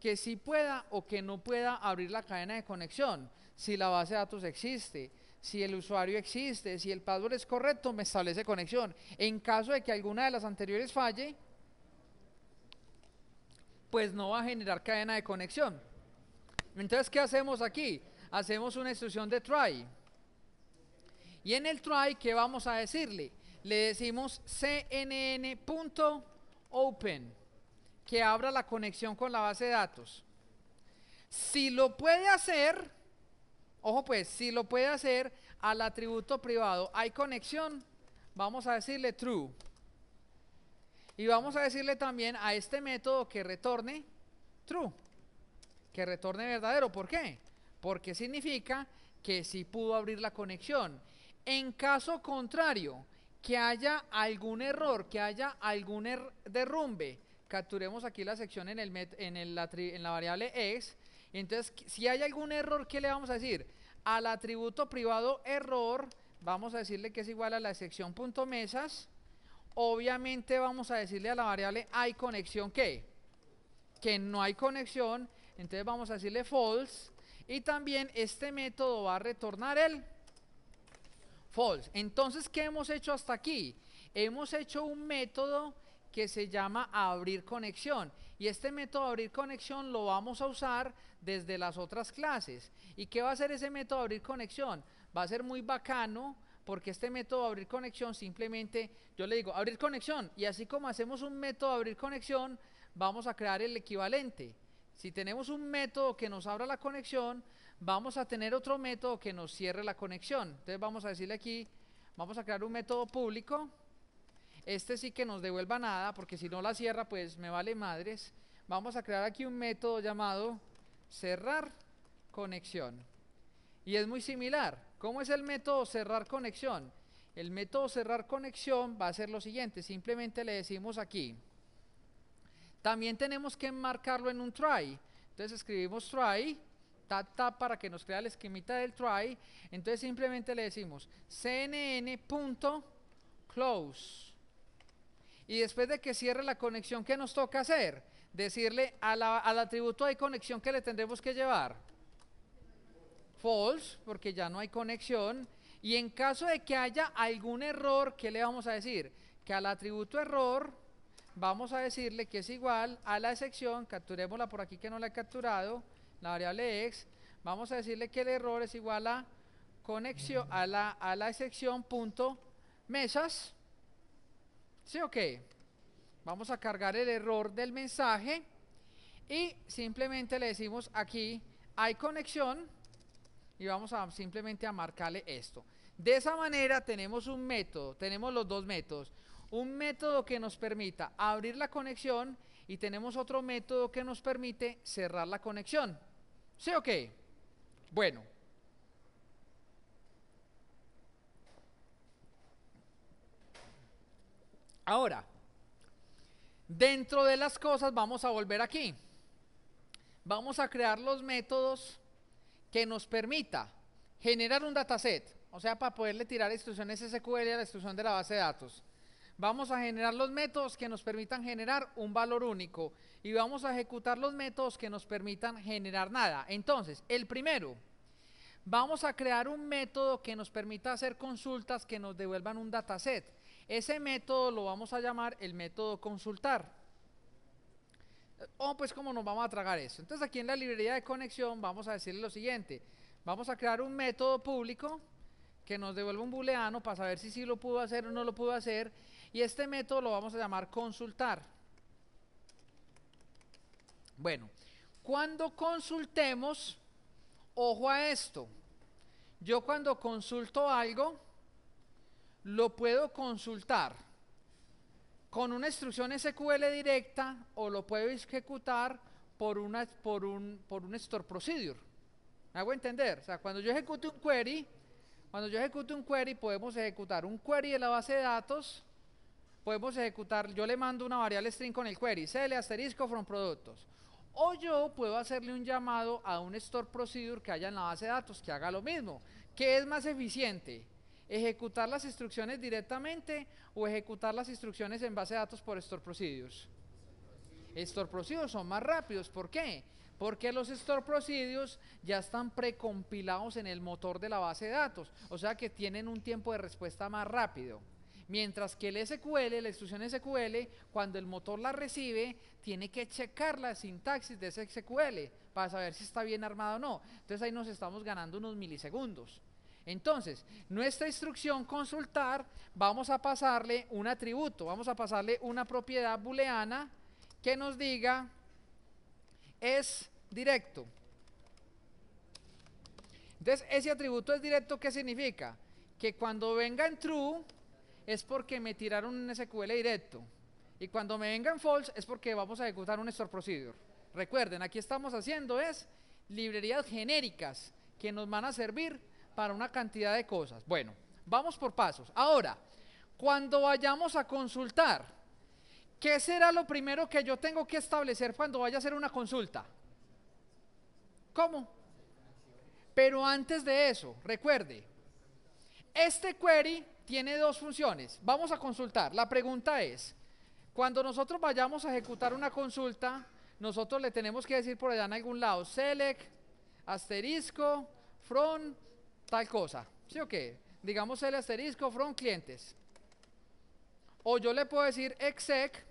S1: que sí pueda o que no pueda abrir la cadena de conexión. Si la base de datos existe, si el usuario existe, si el password es correcto, me establece conexión. En caso de que alguna de las anteriores falle, pues no va a generar cadena de conexión. Entonces, ¿qué hacemos aquí? Hacemos una instrucción de try. Y en el try, ¿qué vamos a decirle? Le decimos cnn.open, que abra la conexión con la base de datos. Si lo puede hacer, ojo pues, si lo puede hacer, al atributo privado hay conexión, vamos a decirle true. Y vamos a decirle también a este método que retorne true, que retorne verdadero. ¿Por qué? Porque significa que sí pudo abrir la conexión. En caso contrario, que haya algún error, que haya algún derrumbe, capturemos aquí la sección en la variable x. Entonces, si hay algún error, ¿qué le vamos a decir? Al atributo privado error, vamos a decirle que es igual a la sección.mesas. Obviamente vamos a decirle a la variable hay conexión que no hay conexión, entonces vamos a decirle false. Y también este método va a retornar el false. Entonces, ¿qué hemos hecho hasta aquí? Hemos hecho un método que se llama abrir conexión, y este método abrir conexión lo vamos a usar desde las otras clases. ¿Y qué va a hacer ese método abrir conexión? Va a ser muy bacano, porque este método abrir conexión simplemente, yo le digo abrir conexión, y así como hacemos un método abrir conexión, vamos a crear el equivalente. Si tenemos un método que nos abra la conexión, vamos a tener otro método que nos cierre la conexión. Entonces vamos a decirle aquí, vamos a crear un método público. Este sí que nos devuelva nada, porque si no la cierra, pues me vale madres. Vamos a crear aquí un método llamado cerrar conexión. Y es muy similar. ¿Cómo es el método cerrar conexión? El método cerrar conexión va a ser lo siguiente. Simplemente le decimos aquí. También tenemos que enmarcarlo en un try. Entonces escribimos try, tap para que nos crea el esquemita del try. Entonces simplemente le decimos cnn.close. Y después de que cierre la conexión, ¿qué nos toca hacer? Decirle al atributo hay conexión que le tendremos que llevar false, porque ya no hay conexión. Y en caso de que haya algún error, ¿qué le vamos a decir? Que al atributo error vamos a decirle que es igual a la excepción, capturémosla por aquí que no la he capturado, la variable x, vamos a decirle que el error es igual a conexión, a la excepción punto mesas. ¿Sí o qué? Vamos a cargar el error del mensaje y simplemente le decimos aquí hay conexión y vamos a simplemente a marcarle esto. De esa manera tenemos un método, tenemos los dos métodos. Un método que nos permita abrir la conexión y tenemos otro método que nos permite cerrar la conexión. ¿Sí o qué? Bueno. Ahora, dentro de las cosas vamos a volver aquí. Vamos a crear los métodos que nos permita generar un dataset, o sea, para poderle tirar instrucciones SQL a la instrucción de la base de datos. Vamos a generar los métodos que nos permitan generar un valor único y vamos a ejecutar los métodos que nos permitan generar nada. Entonces, el primero, vamos a crear un método que nos permita hacer consultas que nos devuelvan un dataset. Ese método lo vamos a llamar el método consultar. Pues cómo nos vamos a tragar eso. Entonces aquí en la librería de conexión vamos a decirle lo siguiente. Vamos a crear un método público que nos devuelva un booleano para saber si sí lo pudo hacer o no lo pudo hacer. Y este método lo vamos a llamar consultar. Bueno, cuando consultemos, ojo a esto. Yo cuando consulto algo, lo puedo consultar con una instrucción SQL directa o lo puedo ejecutar por un store procedure. ¿Me hago entender? O sea, cuando yo ejecute un query, podemos ejecutar un query de la base de datos, podemos ejecutar, yo le mando una variable string con el query, cl asterisco from productos. O yo puedo hacerle un llamado a un store procedure que haya en la base de datos que haga lo mismo. ¿Qué es más eficiente? ¿Ejecutar las instrucciones directamente o ejecutar las instrucciones en base de datos por store procedures? Store procedures son más rápidos. ¿Por qué? Porque los store procedures ya están precompilados en el motor de la base de datos, o sea que tienen un tiempo de respuesta más rápido. Mientras que el SQL, la instrucción SQL, cuando el motor la recibe, tiene que checar la sintaxis de ese SQL para saber si está bien armado o no. Entonces ahí nos estamos ganando unos milisegundos. Entonces, nuestra instrucción consultar, vamos a pasarle un atributo, vamos a pasarle una propiedad booleana que nos diga es directo. Entonces, ese atributo es directo, ¿qué significa? Que cuando venga en true es porque me tiraron un SQL directo. Y cuando me venga en false es porque vamos a ejecutar un store procedure. Recuerden, aquí estamos haciendo es librerías genéricas que nos van a servir para una cantidad de cosas. Bueno, vamos por pasos. Ahora, cuando vayamos a consultar, ¿qué será lo primero que yo tengo que establecer cuando vaya a hacer una consulta? ¿Cómo? Pero antes de eso, recuerde, este query tiene dos funciones. Vamos a consultar. La pregunta es, cuando nosotros vayamos a ejecutar una consulta, nosotros le tenemos que decir por allá en algún lado, select, asterisco, from, tal cosa. ¿Sí o qué? Digamos el asterisco from clientes. O yo le puedo decir exec,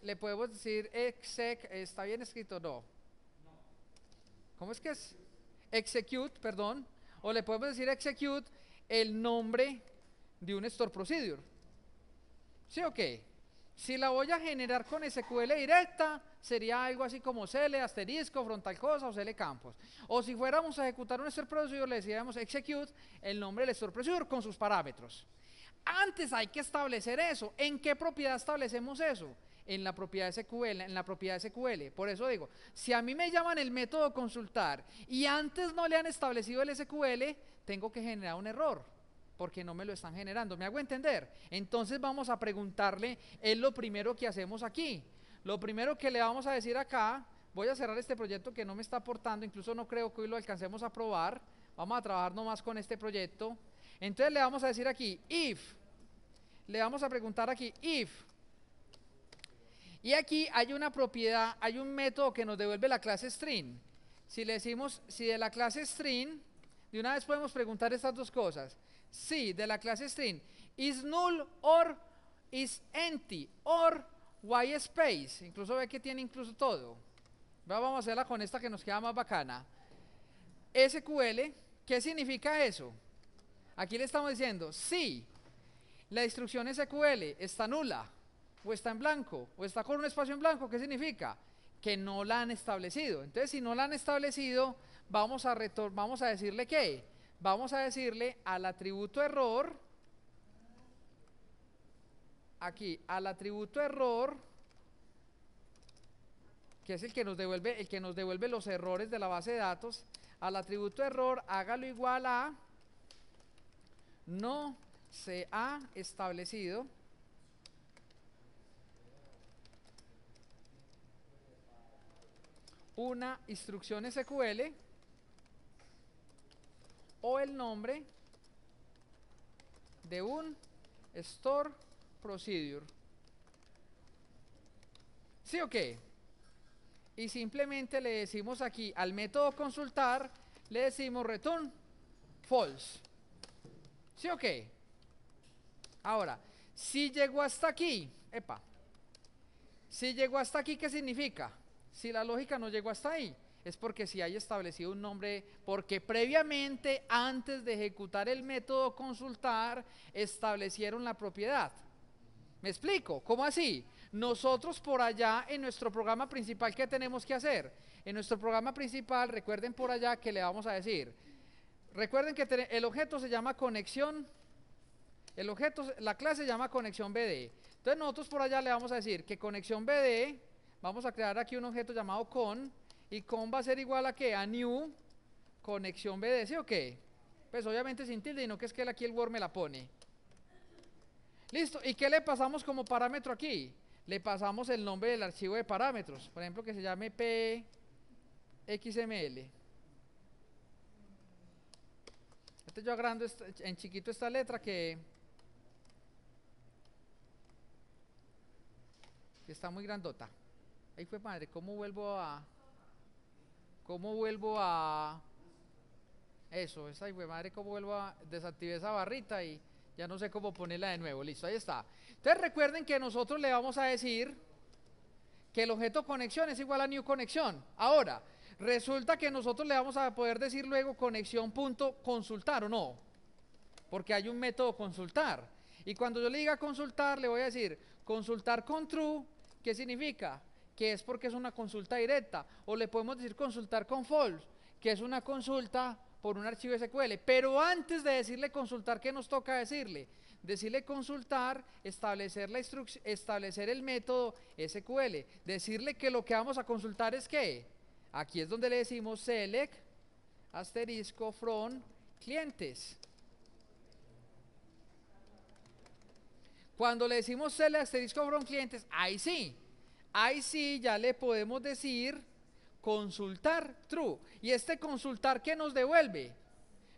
S1: le podemos decir exec, ¿está bien escrito? No. ¿Cómo es que es? Execute, perdón. O le podemos decir execute el nombre de un store procedure. ¿Sí o qué? Si la voy a generar con SQL directa, sería algo así como cl asterisco, frontal cosa o cl campos. O si fuéramos a ejecutar un store procedure, le decíamos execute el nombre del store procedure con sus parámetros. Antes hay que establecer eso. ¿En qué propiedad establecemos eso? En la propiedad SQL, Por eso digo, si a mí me llaman el método consultar y antes no le han establecido el SQL, tengo que generar un error, porque no me lo están generando. ¿Me hago entender? Entonces vamos a preguntarle, es lo primero que hacemos aquí. Lo primero que le vamos a decir acá, voy a cerrar este proyecto que no me está aportando, incluso no creo que hoy lo alcancemos a probar. Vamos a trabajar nomás con este proyecto. Entonces le vamos a decir aquí, if, le vamos a preguntar aquí, if, y aquí hay una propiedad, hay un método que nos devuelve la clase string. Si le decimos, si de la clase string, de una vez podemos preguntar estas dos cosas. Si de la clase string, is null or is empty or white space, incluso ve que tiene incluso todo. Vamos a hacerla con esta que nos queda más bacana. SQL, ¿qué significa eso? Aquí le estamos diciendo, si la instrucción SQL está nula, o está en blanco, o está con un espacio en blanco, ¿qué significa? Que no la han establecido. Entonces, si no la han establecido, vamos a decirle ¿qué? Vamos a decirle al atributo error, aquí, al atributo error, que es el que nos devuelve los errores de la base de datos, al atributo error, hágalo igual a no se ha establecido una instrucción SQL o el nombre de un store procedure. ¿Sí o qué? Y simplemente le decimos aquí al método consultar, le decimos return false. ¿Sí o qué? Ahora, si llegó hasta aquí, si llegó hasta aquí, ¿qué significa? Si la lógica no llegó hasta ahí, es porque si hay establecido un nombre, porque previamente, antes de ejecutar el método consultar, establecieron la propiedad. ¿Me explico? ¿Cómo así? Nosotros por allá en nuestro programa principal, ¿qué tenemos que hacer? En nuestro programa principal, recuerden por allá que le vamos a decir, recuerden que el objeto se llama conexión, la clase se llama conexión BD. Entonces nosotros por allá le vamos a decir que conexión BD, vamos a crear aquí un objeto llamado con, y con va a ser igual a ¿qué? A new conexión BD, ¿sí o qué? Pues obviamente sin tilde, y no que es que aquí el Word me la pone. Listo, ¿y qué le pasamos como parámetro aquí? Le pasamos el nombre del archivo de parámetros, por ejemplo que se llame pxml. Yo agrando en chiquito esta letra que está muy grandota. Ahí fue madre, ¿cómo vuelvo a eso? Esa ahí fue madre, ¿cómo vuelvo a desactivar esa barrita? Y ya no sé cómo ponerla de nuevo. Listo, ahí está. Entonces recuerden que nosotros le vamos a decir que el objeto conexión es igual a new conexión. Ahora, resulta que nosotros le vamos a poder decir luego conexión.consultar, ¿o no? Porque hay un método consultar. Y cuando yo le diga consultar, le voy a decir consultar con true, ¿qué significa? Que es porque es una consulta directa. O le podemos decir consultar con false, que es una consulta por un archivo SQL. Pero antes de decirle consultar, ¿qué nos toca decirle? Decirle consultar, establecer el método SQL. Decirle que lo que vamos a consultar es ¿qué? Aquí es donde le decimos select asterisco from clientes. Cuando le decimos select asterisco from clientes, ahí sí ya le podemos decir consultar true. Y este consultar, ¿qué nos devuelve?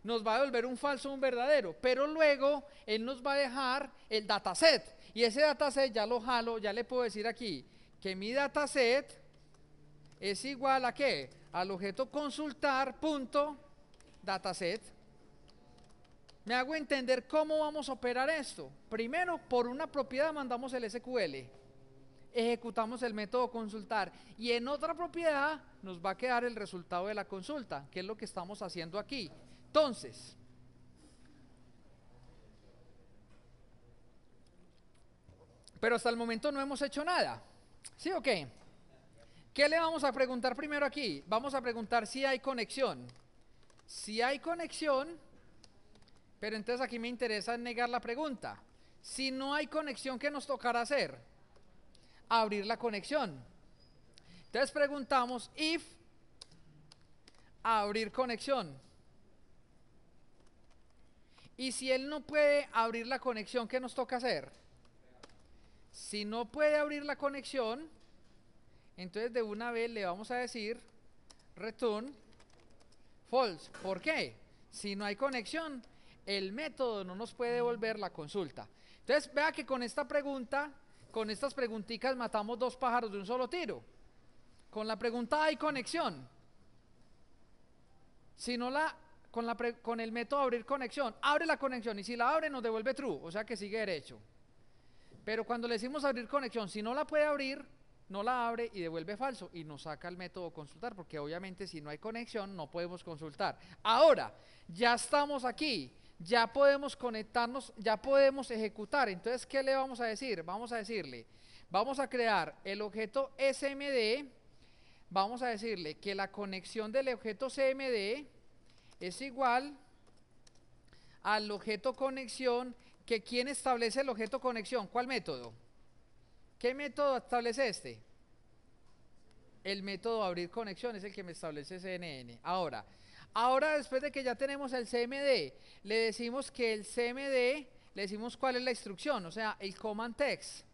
S1: Nos va a devolver un falso o un verdadero, pero luego él nos va a dejar el dataset. Y ese dataset ya lo jalo, ya le puedo decir aquí que mi dataset es igual a ¿qué? Al objeto consultar.dataset. Me hago entender cómo vamos a operar esto. Primero, por una propiedad mandamos el SQL, ejecutamos el método consultar, y en otra propiedad nos va a quedar el resultado de la consulta, que es lo que estamos haciendo aquí. Entonces, pero hasta el momento no hemos hecho nada, ¿sí o qué? ¿Qué le vamos a preguntar primero aquí? Vamos a preguntar si hay conexión. Si hay conexión, pero entonces aquí me interesa negar la pregunta. Si no hay conexión, ¿qué nos tocará hacer? Abrir la conexión. Entonces preguntamos if abrir conexión. Y si él no puede abrir la conexión, ¿qué nos toca hacer? Si no puede abrir la conexión, entonces de una vez le vamos a decir return false. ¿Por qué? Si no hay conexión, el método no nos puede devolver la consulta. Entonces vea que con esta pregunta, con estas preguntitas matamos dos pájaros de un solo tiro. Con la pregunta hay conexión. Si no con el método abrir conexión, abre la conexión, y si la abre nos devuelve true, o sea que sigue derecho. Pero cuando le decimos abrir conexión, si no la puede abrir, no la abre y devuelve falso, y nos saca el método consultar, porque obviamente si no hay conexión no podemos consultar. Ahora, ya estamos aquí, ya podemos conectarnos, ya podemos ejecutar. Entonces, ¿qué le vamos a decir? Vamos a decirle, vamos a crear el objeto SMD, vamos a decirle que la conexión del objeto CMD es igual al objeto conexión, que ¿quién establece el objeto conexión? ¿Cuál método? ¿Qué método establece este? El método abrir conexión es el que me establece CNN. Ahora después de que ya tenemos el CMD, le decimos que el CMD, le decimos cuál es la instrucción, o sea, el command text.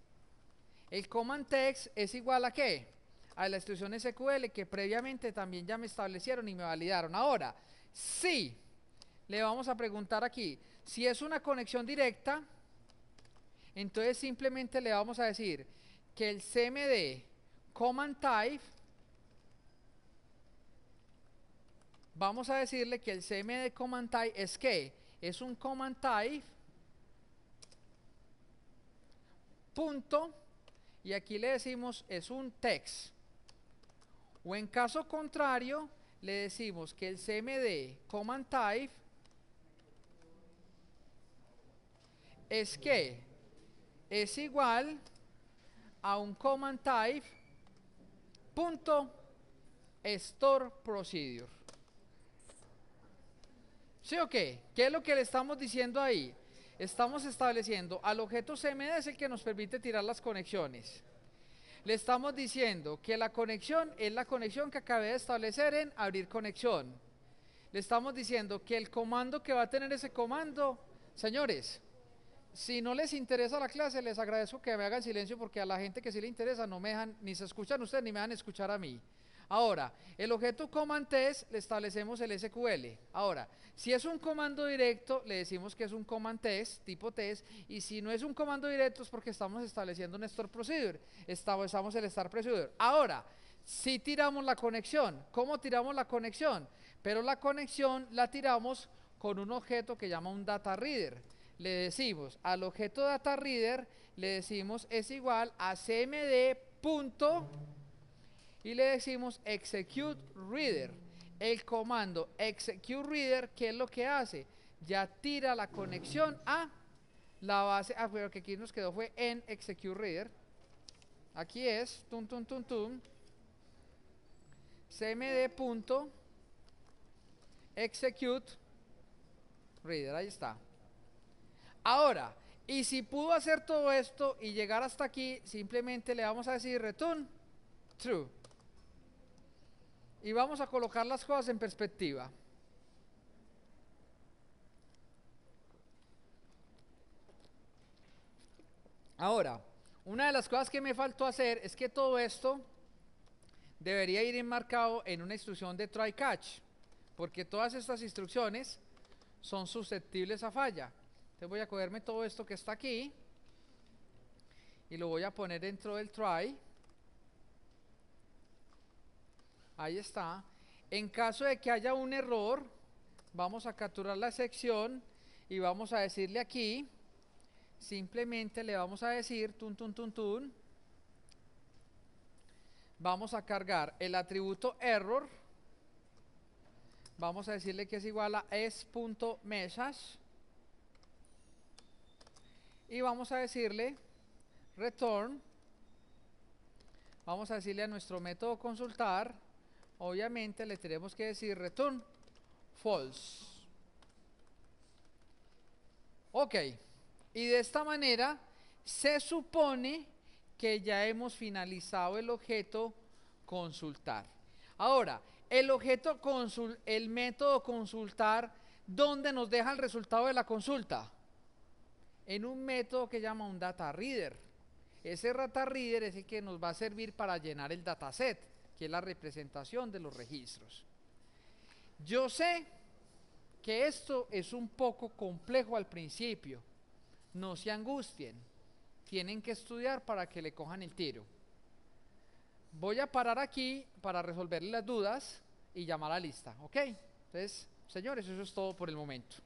S1: El command text es igual a ¿qué? A la instrucción SQL que previamente también ya me establecieron y me validaron. Ahora, sí, le vamos a preguntar aquí, Si es una conexión directa, entonces simplemente le vamos a decir que el cmd command type, vamos a decirle que el cmd command type es que es un command type punto, y aquí le decimos es un text, o en caso contrario le decimos que el cmd command type es que es igual a un command type punto store procedure. ¿Sí o qué? ¿Qué es lo que le estamos diciendo ahí? Estamos estableciendo al objeto CMD es el que nos permite tirar las conexiones. Le estamos diciendo que la conexión es la conexión que acabé de establecer en abrir conexión. Le estamos diciendo que el comando que va a tener ese comando, señores, si no les interesa la clase, les agradezco que me hagan silencio porque a la gente que sí le interesa no me dejan, ni se escuchan ustedes ni me dejan escuchar a mí. Ahora, el objeto command test le establecemos el SQL. Ahora, si es un comando directo, le decimos que es un command test, tipo test, y si no es un comando directo es porque estamos estableciendo un store procedure, establecemos el start procedure. Ahora, si tiramos la conexión, ¿cómo tiramos la conexión? Pero la conexión la tiramos con un objeto que llama un data reader. Le decimos al objeto data reader, le decimos es igual a cmd punto, y le decimos execute reader. El comando execute reader, ¿qué es lo que hace? Ya tira la conexión a la base, pero que aquí nos quedó fue en execute reader. Aquí es cmd punto execute reader, ahí está. Ahora, y si pudo hacer todo esto y llegar hasta aquí, simplemente le vamos a decir return true. Y vamos a colocar las cosas en perspectiva. Ahora, una de las cosas que me faltó hacer es que todo esto debería ir enmarcado en una instrucción de try catch, porque todas estas instrucciones son susceptibles a falla. Entonces voy a cogerme todo esto que está aquí y lo voy a poner dentro del try. Ahí está. En caso de que haya un error, vamos a capturar la sección y vamos a decirle aquí, simplemente le vamos a decir vamos a cargar el atributo error, vamos a decirle que es igual a s.message y vamos a decirle return, vamos a decirle a nuestro método consultar, obviamente le tenemos que decir return false. Ok, y de esta manera se supone que ya hemos finalizado el objeto consultar. Ahora, el objeto el método consultar, ¿dónde nos deja el resultado de la consulta? En un método que llama un data reader. Ese data reader es el que nos va a servir para llenar el dataset, que es la representación de los registros. Yo sé que esto es un poco complejo al principio, no se angustien, tienen que estudiar para que le cojan el tiro. Voy a parar aquí para resolverle las dudas y llamar a la lista, ¿ok? Entonces, señores, eso es todo por el momento.